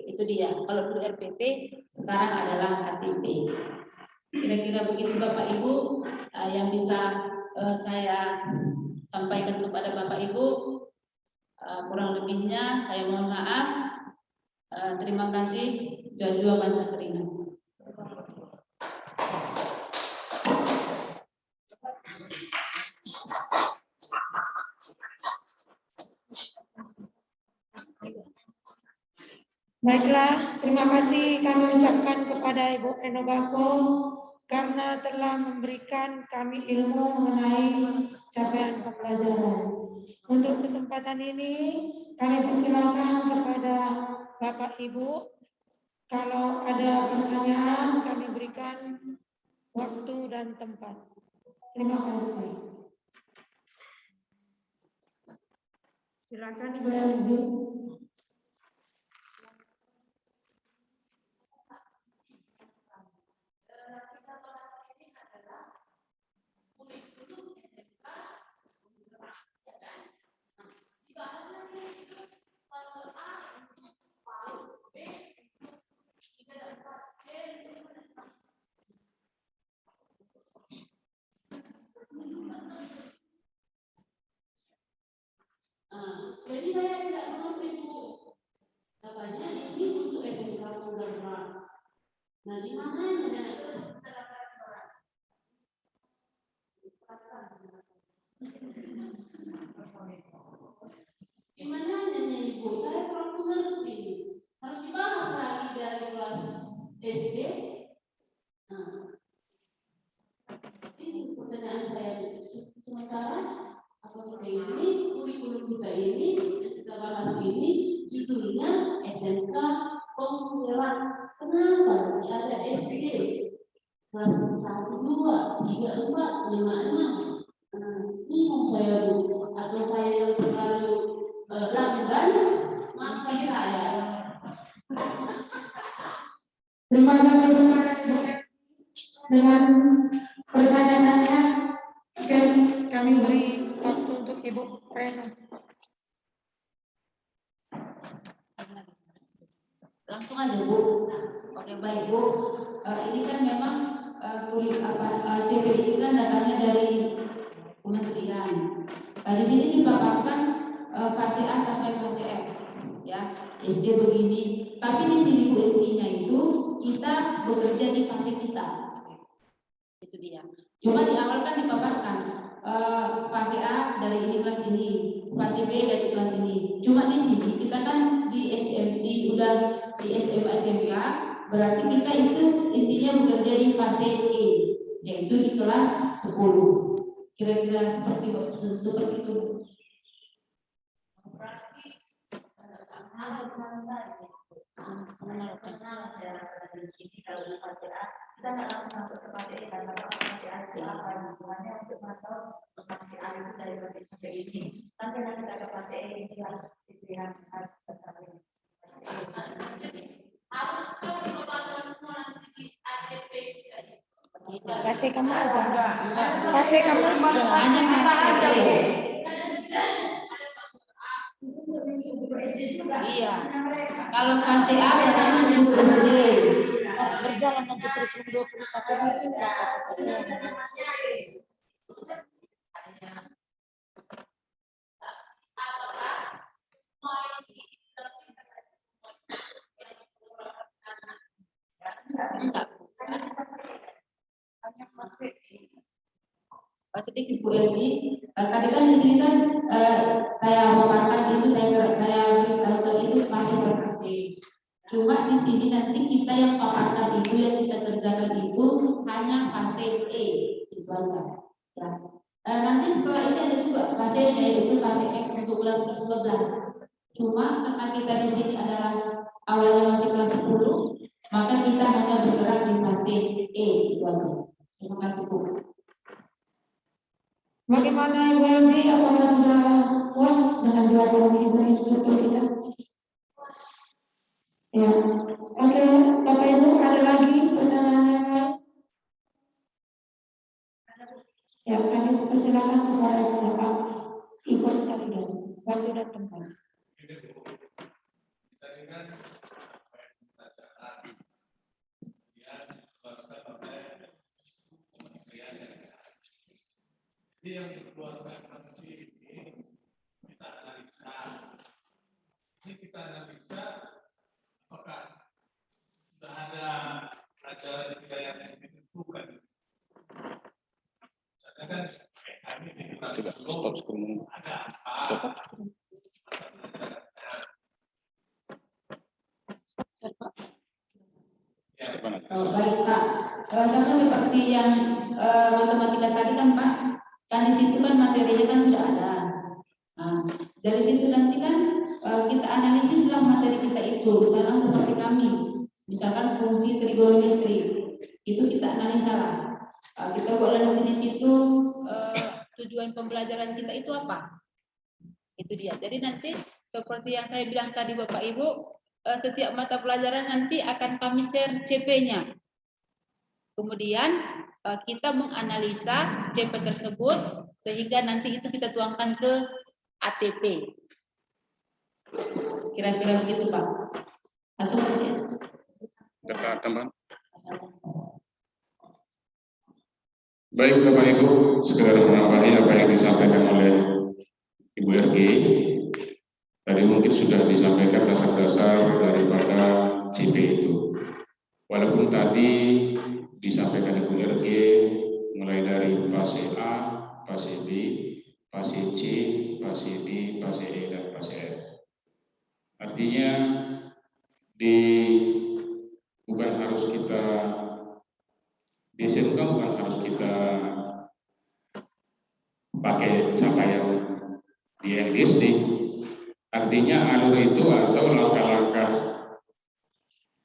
Itu dia. Kalau dulu RPP, sekarang adalah ATP. Kira-kira begitu Bapak Ibu yang bisa saya sampaikan kepada Bapak Ibu. Kurang lebihnya saya mohon maaf. Terima kasih. Jua Banta Terina. Baiklah, terima kasih kami ucapkan kepada Ibu Enogako karena telah memberikan kami ilmu mengenai capaian pembelajaran. Untuk kesempatan ini, kami persilakan kepada Bapak Ibu. Kalau ada pertanyaan, kami berikan waktu dan tempat. Terima kasih. Silakan Ibu Elvi. Jadi saya tidak mengerti Bu. Katanya ini untuk SMK Penggerak. Nah di mana ya? Gimana nanya Ibu? Saya kurang mengerti. Harus dibahas lagi dari kelas SD. Nah, ini pertanyaan saya. Sementara apakah ini kurikulum kita ini yang kita bahas ini judulnya SMK Penggerak. Kenapa? Ada SD kelas 1, 2, 3, 4, 5, 6. Bingung saya Bu. Atau saya yang terlalu lamban, maafkan saya. Terima kasih kepada Ibu dengan pertanyaannya. Kami beri waktu untuk Ibu Rena. Langsung aja Bu. Oke baik Bu. Ini kan memang CP ini kan datanya dari kementerian. Di sini dipaparkan fase A sampai fase F. Ya, SD begini. Tapi di sini Bu intinya itu kita bekerja di fase kita. Itu dia. Cuma di awal kan dipaparkan fase A dari ini kelas ini, fase B dari kelas ini. Cuma di sini kita kan di SMP udah di SMA SMK, berarti kita itu intinya bekerja di fase E, yaitu di kelas 10. Kira-kira seperti itu. Berarti saya rasa dari ini kalau di fase A kita nggak langsung masuk ke fase E karena fase A itu apa hubungannya untuk masuk ke fase A itu dari fase ini. Nanti kita ke fase E ini itu yang harus tercapai. Harus kebetulan semua nanti di ATP. Kasih kamu aja. Kasih kamu aja. Hanya kita aja Bu. Iya. Kalau fase A berarti untuk SD. Berjalan nanti kurikulum 21 itu fase-fase yang sedikit Bu Elvi, tadi kan di sini kan saya memaparkan itu saya beritahu tadi itu fase. Cuma di sini nanti kita yang paparkan itu yang kita kerjakan itu hanya fase E itu aja. Ya. Nanti setelah ini ada juga fasenya, yaitu fase F untuk kelas 12. Cuma karena kita di sini adalah awalnya masih kelas 10, maka kita hanya bergerak di fase E itu aja. Terima kasih Bu. Bagaimana Ibu Elvi? Apakah sudah puas dengan jawaban Ibu instruktur kita? Ya. Oke, Bapak Ibu, ada lagi pertanyaan yang lain? Ya, kami persilakan kepada Bapak ikut tadi waktu dan tempat. Jadi yang dikeluarkan nanti ini kita analisa. Ini kita analisa apakah sudah ada ajaran hidayah yang ditentukan. Karena kan kami di kelas Stop screen. ada apa? Stop. Baik Pak, sama seperti yang matematika tadi kan Pak, kan di situ kan materinya kan sudah ada. Nah, dari situ nanti kan kita analisislah materi kita itu. Sekarang seperti kami, misalkan fungsi trigonometri, itu kita analisa lah. Kita buatlah nanti di situ tujuan pembelajaran kita itu apa? Itu dia. Jadi nanti seperti yang saya bilang tadi Bapak Ibu, setiap mata pelajaran nanti akan kami share CP-nya. Kemudian kita menganalisa CP tersebut sehingga nanti itu kita tuangkan ke ATP. Kira-kira begitu Pak. Atau Data teman. Baik Bapak Ibu, sekedar menambahi apa yang disampaikan oleh Ibu RG. Tadi mungkin sudah disampaikan dasar-dasar daripada CP itu. Walaupun tadi disampaikan Ibu RG mulai dari fase A, fase B, fase C, fase D, fase E, dan fase F. Artinya bukan harus kita SMK, bukan harus kita pakai capaian di LSD. Artinya alur itu atau langkah-langkah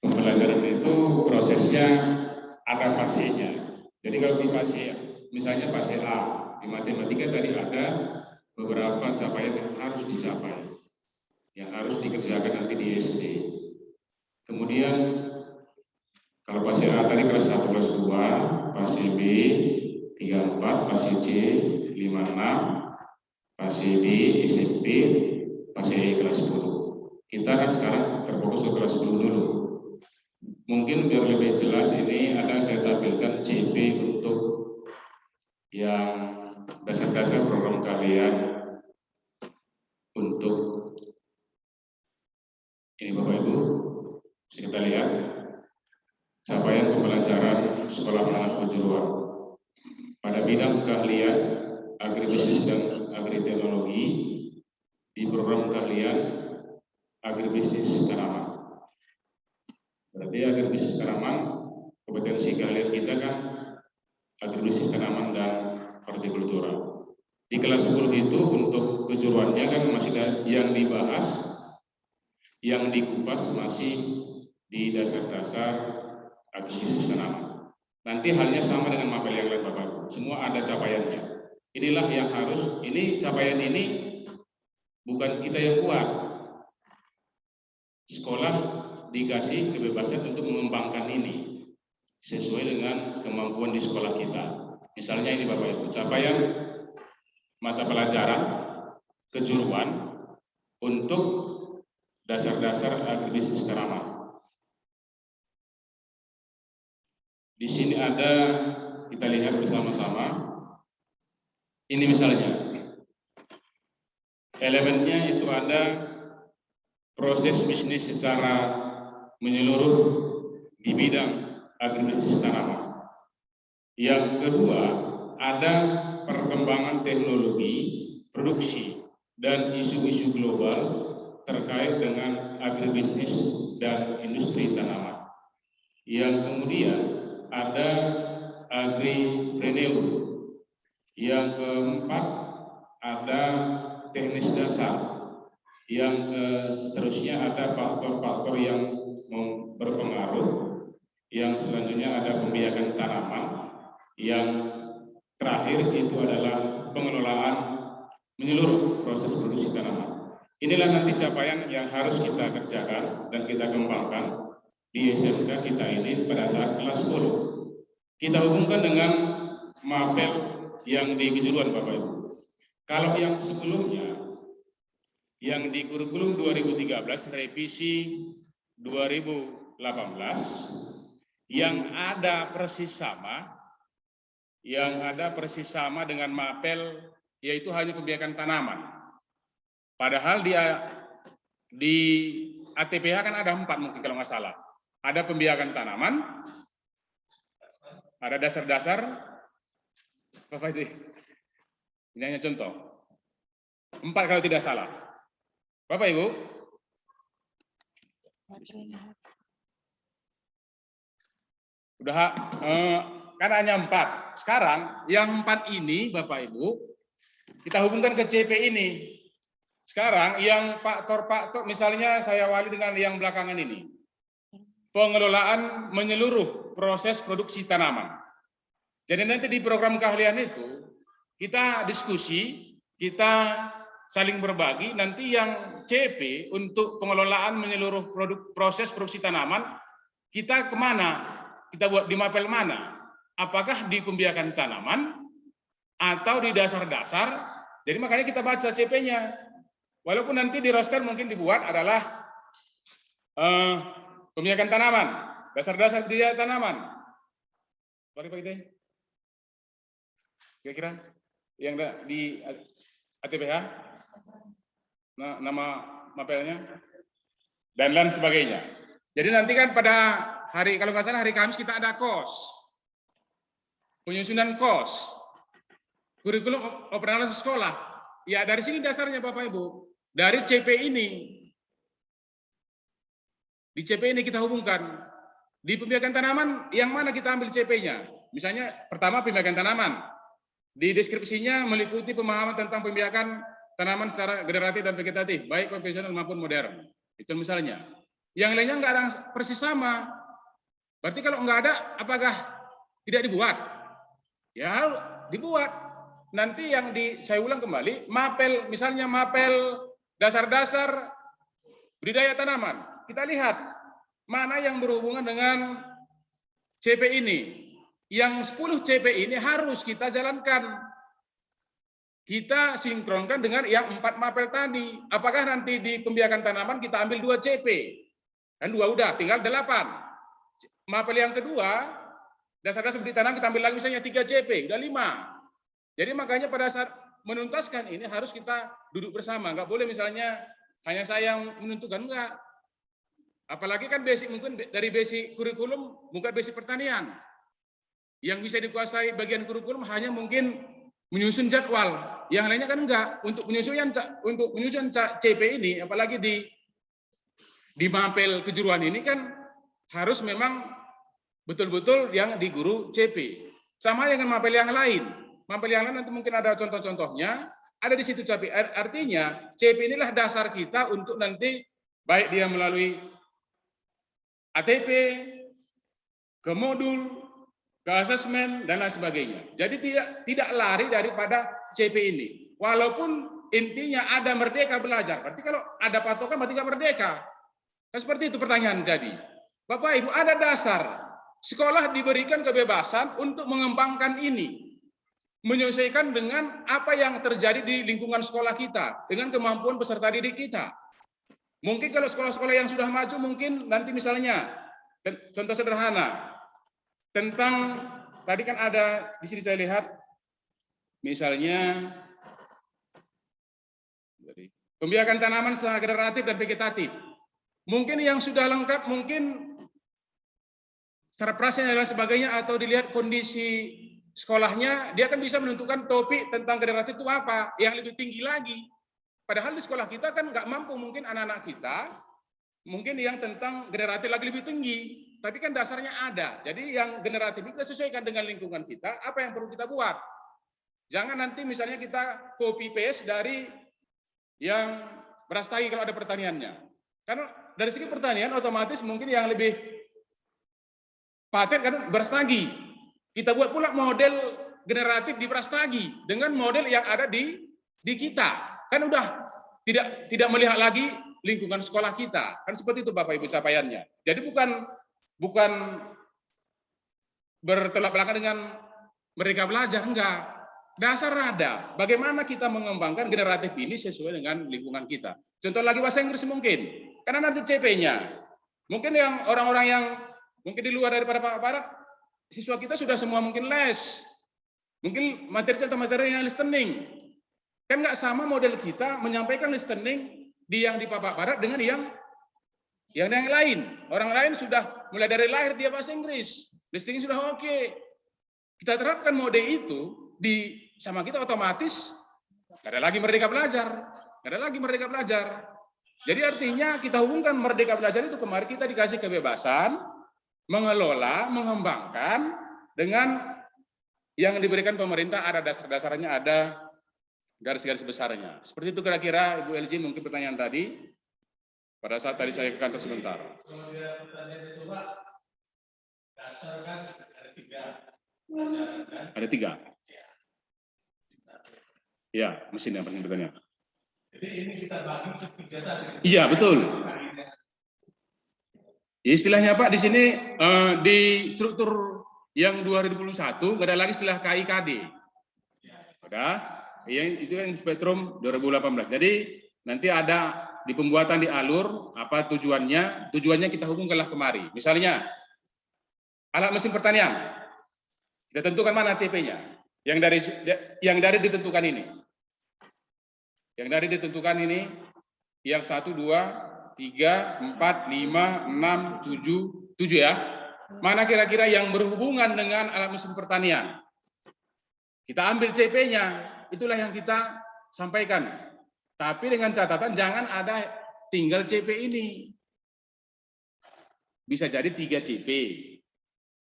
pembelajaran itu prosesnya ada fasenya. Jadi kalau di fase, misalnya fase A, di matematika tadi ada beberapa capaian yang harus dicapai, yang harus dikerjakan nanti di SD. Kemudian kalau fase A tadi kelas 1, kelas 2, fase B 34, fase C 56, fase D SMP, fase E kelas 10. Kita kan sekarang terfokus ke kelas 10 dulu. Mungkin biar lebih jelas ini ada saya tampilkan CP untuk yang dasar-dasar program kalian untuk ini Bapak Ibu, bisa kita lihat capaian pembelajaran sekolah menengah kejuruan pada bidang keahlian agribisnis dan agriteknologi di program keahlian agribisnis tanaman. Berarti agribisnis tanaman, kompetensi keahlian kita kan agribisnis tanaman dan hortikultura. Di kelas 10 itu untuk kejuruannya kan masih yang dibahas, yang dikupas masih di dasar-dasar agribisnis tanaman. Nanti halnya sama dengan mapel yang lain Bapak Ibu. Semua ada capaiannya. Inilah yang harus, ini capaian ini bukan kita yang buat. Sekolah dikasih kebebasan untuk mengembangkan ini sesuai dengan kemampuan di sekolah kita. Misalnya ini Bapak Ibu, capaian mata pelajaran kejuruan untuk dasar-dasar agribisnis tanaman. Di sini ada, kita lihat bersama-sama. Ini misalnya, elemennya itu ada proses bisnis secara menyeluruh di bidang agribisnis tanaman. Yang kedua, ada perkembangan teknologi, produksi, dan isu-isu global terkait dengan agribisnis dan industri tanaman. Yang kemudian ada agripreneur Yang keempat ada teknis dasar. Yang seterusnya ada faktor-faktor yang berpengaruh. Yang selanjutnya ada pembiakan tanaman. Yang terakhir itu adalah pengelolaan menyeluruh proses produksi tanaman. Inilah nanti capaian yang harus kita kerjakan dan kita kembangkan di SMK kita ini pada saat kelas 10. Kita hubungkan dengan mapel yang di kejuruan Bapak Ibu. Kalau yang sebelumnya, yang di kurikulum 2013 revisi 2018, yang ada persis sama dengan mapel, yaitu hanya pembiakan tanaman. Padahal dia di ATPH kan ada 4 mungkin kalau nggak salah. Ada pembiakan tanaman, ada dasar-dasar, Bapak itu, ini hanya contoh. 4 kalau tidak salah. Bapak Ibu, udah kan hanya 4. Sekarang yang 4 ini Bapak Ibu kita hubungkan ke CP ini. Sekarang yang faktor misalnya saya wali dengan yang belakangan ini. Pengelolaan menyeluruh proses produksi tanaman. Jadi nanti di program keahlian itu kita diskusi, kita saling berbagi. Nanti yang CP untuk pengelolaan menyeluruh proses produksi tanaman, kita kemana? Kita buat di mapel mana? Apakah di pembiakan tanaman atau di dasar-dasar? Jadi makanya kita baca CP-nya. Walaupun nanti di roster mungkin dibuat adalah pembiakan tanaman, dasar-dasar budidaya tanaman. Mari Pak Ide. Kira-kira yang di ATPH, nama mapelnya, dan lain sebagainya. Jadi nanti kan pada hari, kalau nggak salah hari Kamis kita ada KOS, penyusunan KOS, kurikulum operasional sekolah. Ya dari sini dasarnya Bapak Ibu, dari CP ini. Di CP ini kita hubungkan. Di pembiakan tanaman, yang mana kita ambil CP-nya? Misalnya, pertama pembiakan tanaman. Di deskripsinya meliputi pemahaman tentang pembiakan tanaman secara generatif dan vegetatif, baik konvensional maupun modern. Itu misalnya. Yang lainnya nggak ada persis sama. Berarti kalau nggak ada, apakah tidak dibuat? Ya, dibuat. Nanti yang saya ulang kembali, mapel, misalnya mapel dasar-dasar budidaya tanaman. Kita lihat mana yang berhubungan dengan CP ini. Yang 10 CP ini harus kita jalankan. Kita sinkronkan dengan yang 4 mapel tadi. Apakah nanti di pembiakan tanaman kita ambil 2 CP? Kan 2 udah, tinggal 8. Mapel yang kedua, dasar-dasar budidaya tanam kita ambil lagi misalnya 3 CP, udah 5. Jadi makanya pada saat menuntaskan ini harus kita duduk bersama. Nggak boleh misalnya hanya saya yang menentukan, enggak. Apalagi kan basic, mungkin dari basic kurikulum bukan basic pertanian. Yang bisa dikuasai bagian kurikulum hanya mungkin menyusun jadwal. Yang lainnya kan enggak. Untuk menyusun CP ini, apalagi di mapel kejuruan ini kan harus memang betul-betul yang di guru CP. Sama dengan mapel yang lain. Mapel yang lain nanti mungkin ada contoh-contohnya. Ada di situ CP. Artinya CP inilah dasar kita untuk nanti baik dia melalui ATP, ke modul, ke asesmen, dan lain sebagainya. Jadi tidak lari daripada CP ini. Walaupun intinya ada merdeka belajar. Berarti kalau ada patokan berarti nggak merdeka. Nah, seperti itu pertanyaan jadi. Bapak Ibu, ada dasar. Sekolah diberikan kebebasan untuk mengembangkan ini. Menyesuaikan dengan apa yang terjadi di lingkungan sekolah kita. Dengan kemampuan peserta didik kita. Mungkin kalau sekolah-sekolah yang sudah maju, mungkin nanti misalnya, contoh sederhana, tentang, tadi kan ada, di sini saya lihat, misalnya, pembiakan tanaman secara generatif dan vegetatif. Mungkin yang sudah lengkap, mungkin secara prasenya dan sebagainya, atau dilihat kondisi sekolahnya, dia kan bisa menentukan topik tentang generatif itu apa, yang lebih tinggi lagi. Padahal di sekolah kita kan nggak mampu, mungkin anak-anak kita, mungkin yang tentang generatif lagi lebih tinggi. Tapi kan dasarnya ada. Jadi yang generatif kita sesuaikan dengan lingkungan kita, apa yang perlu kita buat. Jangan nanti misalnya kita copy paste dari yang Brastagi kalau ada pertaniannya. Karena dari segi pertanian otomatis mungkin yang lebih paten kan Brastagi. Kita buat pula model generatif di Brastagi dengan model yang ada di kita. Kan udah tidak melihat lagi lingkungan sekolah kita. Kan seperti itu Bapak Ibu capaiannya. Jadi bukan bertolak belakang dengan mereka belajar, enggak. Dasar ada. Bagaimana kita mengembangkan generatif ini sesuai dengan lingkungan kita. Contoh lagi bahasa Inggris mungkin. Karena nanti CP-nya. Mungkin yang orang-orang yang mungkin di luar daripada Pak Barat, siswa kita sudah semua mungkin les. Mungkin materi contoh materi yang listening. Kan nggak sama model kita menyampaikan listening yang di Pak Barat dengan yang lain. Orang lain sudah mulai dari lahir dia bahasa Inggris. Listening sudah oke. Kita terapkan mode itu sama kita otomatis nggak ada lagi merdeka belajar. Jadi artinya kita hubungkan merdeka belajar itu kemarin kita dikasih kebebasan mengelola, mengembangkan dengan yang diberikan pemerintah ada dasar-dasarnya, ada garis-garis besarnya. Seperti itu kira-kira Ibu LG mungkin pertanyaan tadi pada saat tadi saya ke kantor sebentar. Kemudian pertanyaan itu Pak, dasar kan ada 3 pelajaran kan? Ada 3. Ya, mesin yang paling bertanya. Jadi ini kita bagi ke 3 tadi. Iya, betul. Istilahnya Pak di sini di struktur yang 2021 nggak ada lagi istilah KIKD. Udah, itu yang spektrum 2018. Jadi nanti ada di pembuatan di alur apa tujuannya kita hubungkanlah kemari. Misalnya alat mesin pertanian. Kita tentukan mana CP-nya. Yang dari ditentukan ini. Yang dari ditentukan ini yang 1 2 3 4 5 6 7 ya. Mana kira-kira yang berhubungan dengan alat mesin pertanian? Kita ambil CP-nya, itulah yang kita sampaikan. Tapi dengan catatan jangan ada tinggal CP ini. Bisa jadi 3 CP.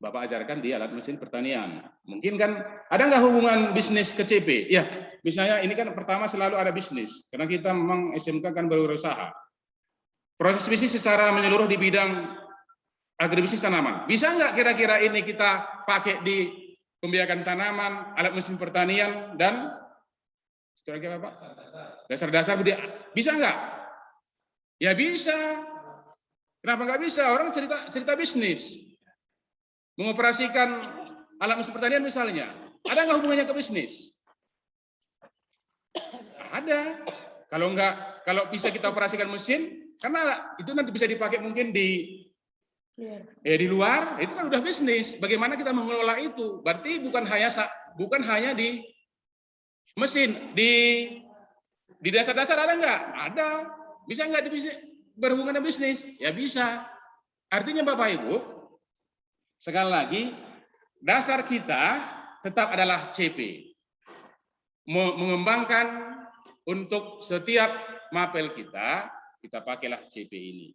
Bapak ajarkan di alat mesin pertanian. Mungkin kan ada nggak hubungan bisnis ke CP? Ya, misalnya ini kan pertama selalu ada bisnis. Karena kita memang SMK kan berusaha. Proses bisnis secara menyeluruh di bidang agribisnis tanaman. Bisa nggak kira-kira ini kita pakai di pembiakan tanaman, alat mesin pertanian, dan kira-kira apa? Dasar-dasar budaya. Bisa nggak? Ya bisa. Kenapa nggak bisa? Orang cerita bisnis. Mengoperasikan alat mesin pertanian misalnya. Ada nggak hubungannya ke bisnis? Ada. Kalau bisa kita operasikan mesin, karena itu nanti bisa dipakai mungkin di luar, itu kan udah bisnis. Bagaimana kita mengelola itu? Berarti bukan hanya di mesin, di dasar-dasar ada nggak? Ada. Bisa nggak berhubungan dengan bisnis? Ya bisa. Artinya Bapak Ibu, sekali lagi dasar kita tetap adalah CP. Mengembangkan untuk setiap mapel kita pakailah CP ini.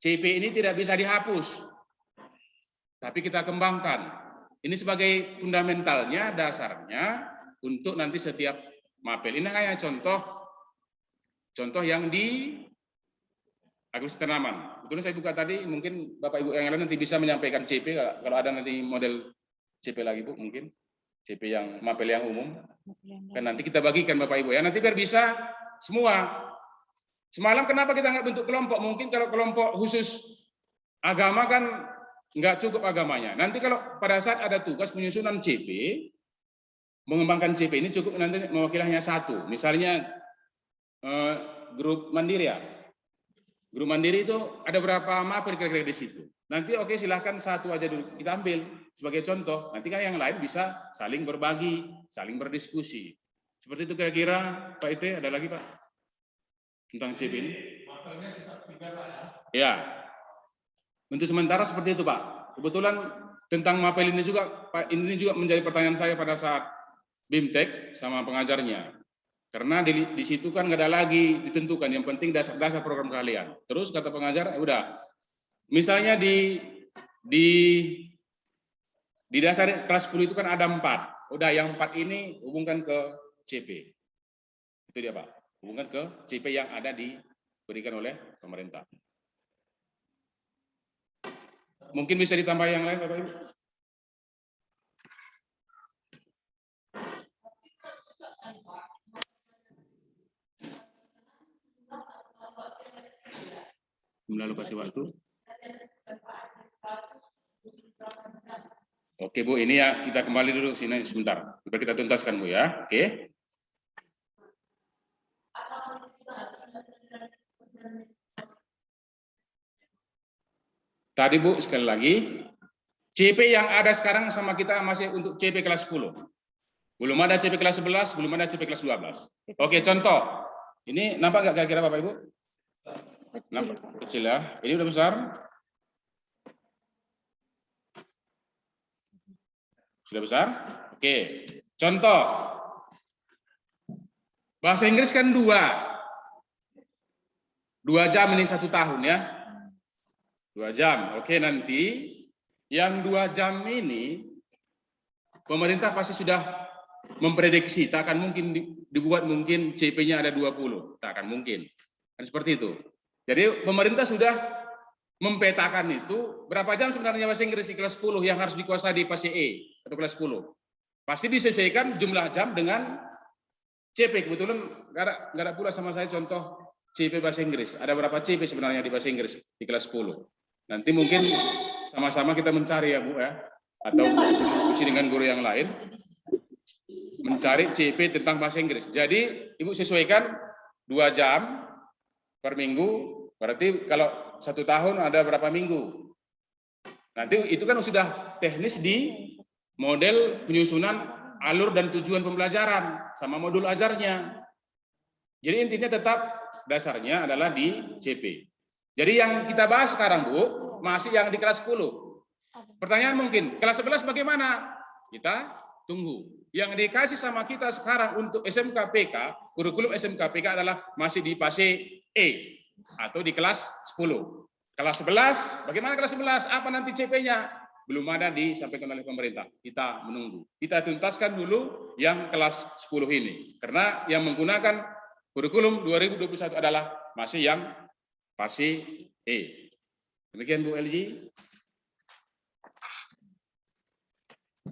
CP ini tidak bisa dihapus, tapi kita kembangkan. Ini sebagai fundamentalnya, dasarnya untuk nanti setiap mapel. Ini hanya contoh yang di agribisnis tanaman. Betul saya buka tadi, mungkin Bapak Ibu yang lain nanti bisa menyampaikan CP, kalau ada nanti model CP lagi Bu, mungkin CP yang mapel yang umum. Kan nanti kita bagikan Bapak Ibu ya, nanti biar bisa semua. Semalam kenapa kita nggak bentuk kelompok? Mungkin kalau kelompok khusus agama kan nggak cukup agamanya. Nanti kalau pada saat ada tugas penyusunan CP, mengembangkan CP ini cukup nanti mewakili hanya 1. Misalnya grup mandiri ya. Grup mandiri itu ada berapa mapel kira-kira di situ. Nanti oke silahkan 1 aja dulu kita ambil sebagai contoh. Nanti kan yang lain bisa saling berbagi, saling berdiskusi. Seperti itu kira-kira Pak Ite, ada lagi Pak? Tentang CP ini? Masalahnya kita 3 Pak ya. Ya. Untuk sementara seperti itu Pak. Kebetulan tentang mapel ini juga Pak, ini juga menjadi pertanyaan saya pada saat BIMTEK sama pengajarnya. Karena di situ kan nggak ada lagi ditentukan, yang penting dasar-dasar program kalian. Terus kata pengajar, udah. Misalnya di dasar kelas 10 itu kan ada 4. udah yang 4 ini hubungkan ke CP. Itu dia Pak, hubungkan ke CP yang ada diberikan oleh pemerintah. Mungkin bisa ditambah yang lain Bapak Ibu. Lalu kasih waktu. Oke Bu, ini ya kita kembali dulu sini sebentar. Biar kita tuntaskan Bu ya. Oke. Tadi Bu sekali lagi, CP yang ada sekarang sama kita masih untuk CP kelas 10. Belum ada CP kelas 11, belum ada CP kelas 12. Oke, contoh. Ini nampak nggak kira-kira Bapak Ibu? Nampak kecil ya. Ini udah besar. Sudah besar? Oke. Contoh. Bahasa Inggris kan 2 jam ini 1 tahun ya. 2 jam. Oke, nanti yang 2 jam ini pemerintah pasti sudah memprediksi tak akan mungkin dibuat mungkin CP-nya ada 20. Tak akan mungkin. Kan seperti itu. Jadi pemerintah sudah mempetakan itu berapa jam sebenarnya bahasa Inggris di kelas 10 yang harus dikuasai di PASE E atau kelas 10. Pasti disesuaikan jumlah jam dengan CP. Kebetulan nggak ada pula sama saya contoh CP bahasa Inggris. Ada berapa CP sebenarnya di bahasa Inggris di kelas 10. Nanti mungkin sama-sama kita mencari ya Bu ya. Atau diskusi dengan guru yang lain. Mencari CP tentang bahasa Inggris. Jadi Ibu sesuaikan 2 jam per minggu. Berarti kalau 1 tahun ada berapa minggu? Nanti itu kan sudah teknis di model penyusunan alur dan tujuan pembelajaran sama modul ajarnya. Jadi intinya tetap dasarnya adalah di CP. Jadi yang kita bahas sekarang Bu, masih yang di kelas 10. Pertanyaan mungkin, kelas 11 bagaimana? Kita tunggu. Yang dikasih sama kita sekarang untuk SMK PK, kurikulum SMK PK adalah masih di PASE E atau di kelas 10. Kelas 11, bagaimana kelas 11? Apa nanti CP-nya? Belum ada disampaikan oleh pemerintah. Kita menunggu. Kita tuntaskan dulu yang kelas 10 ini. Karena yang menggunakan kurikulum 2021 adalah masih yang PASE E. Demikian Bu LG.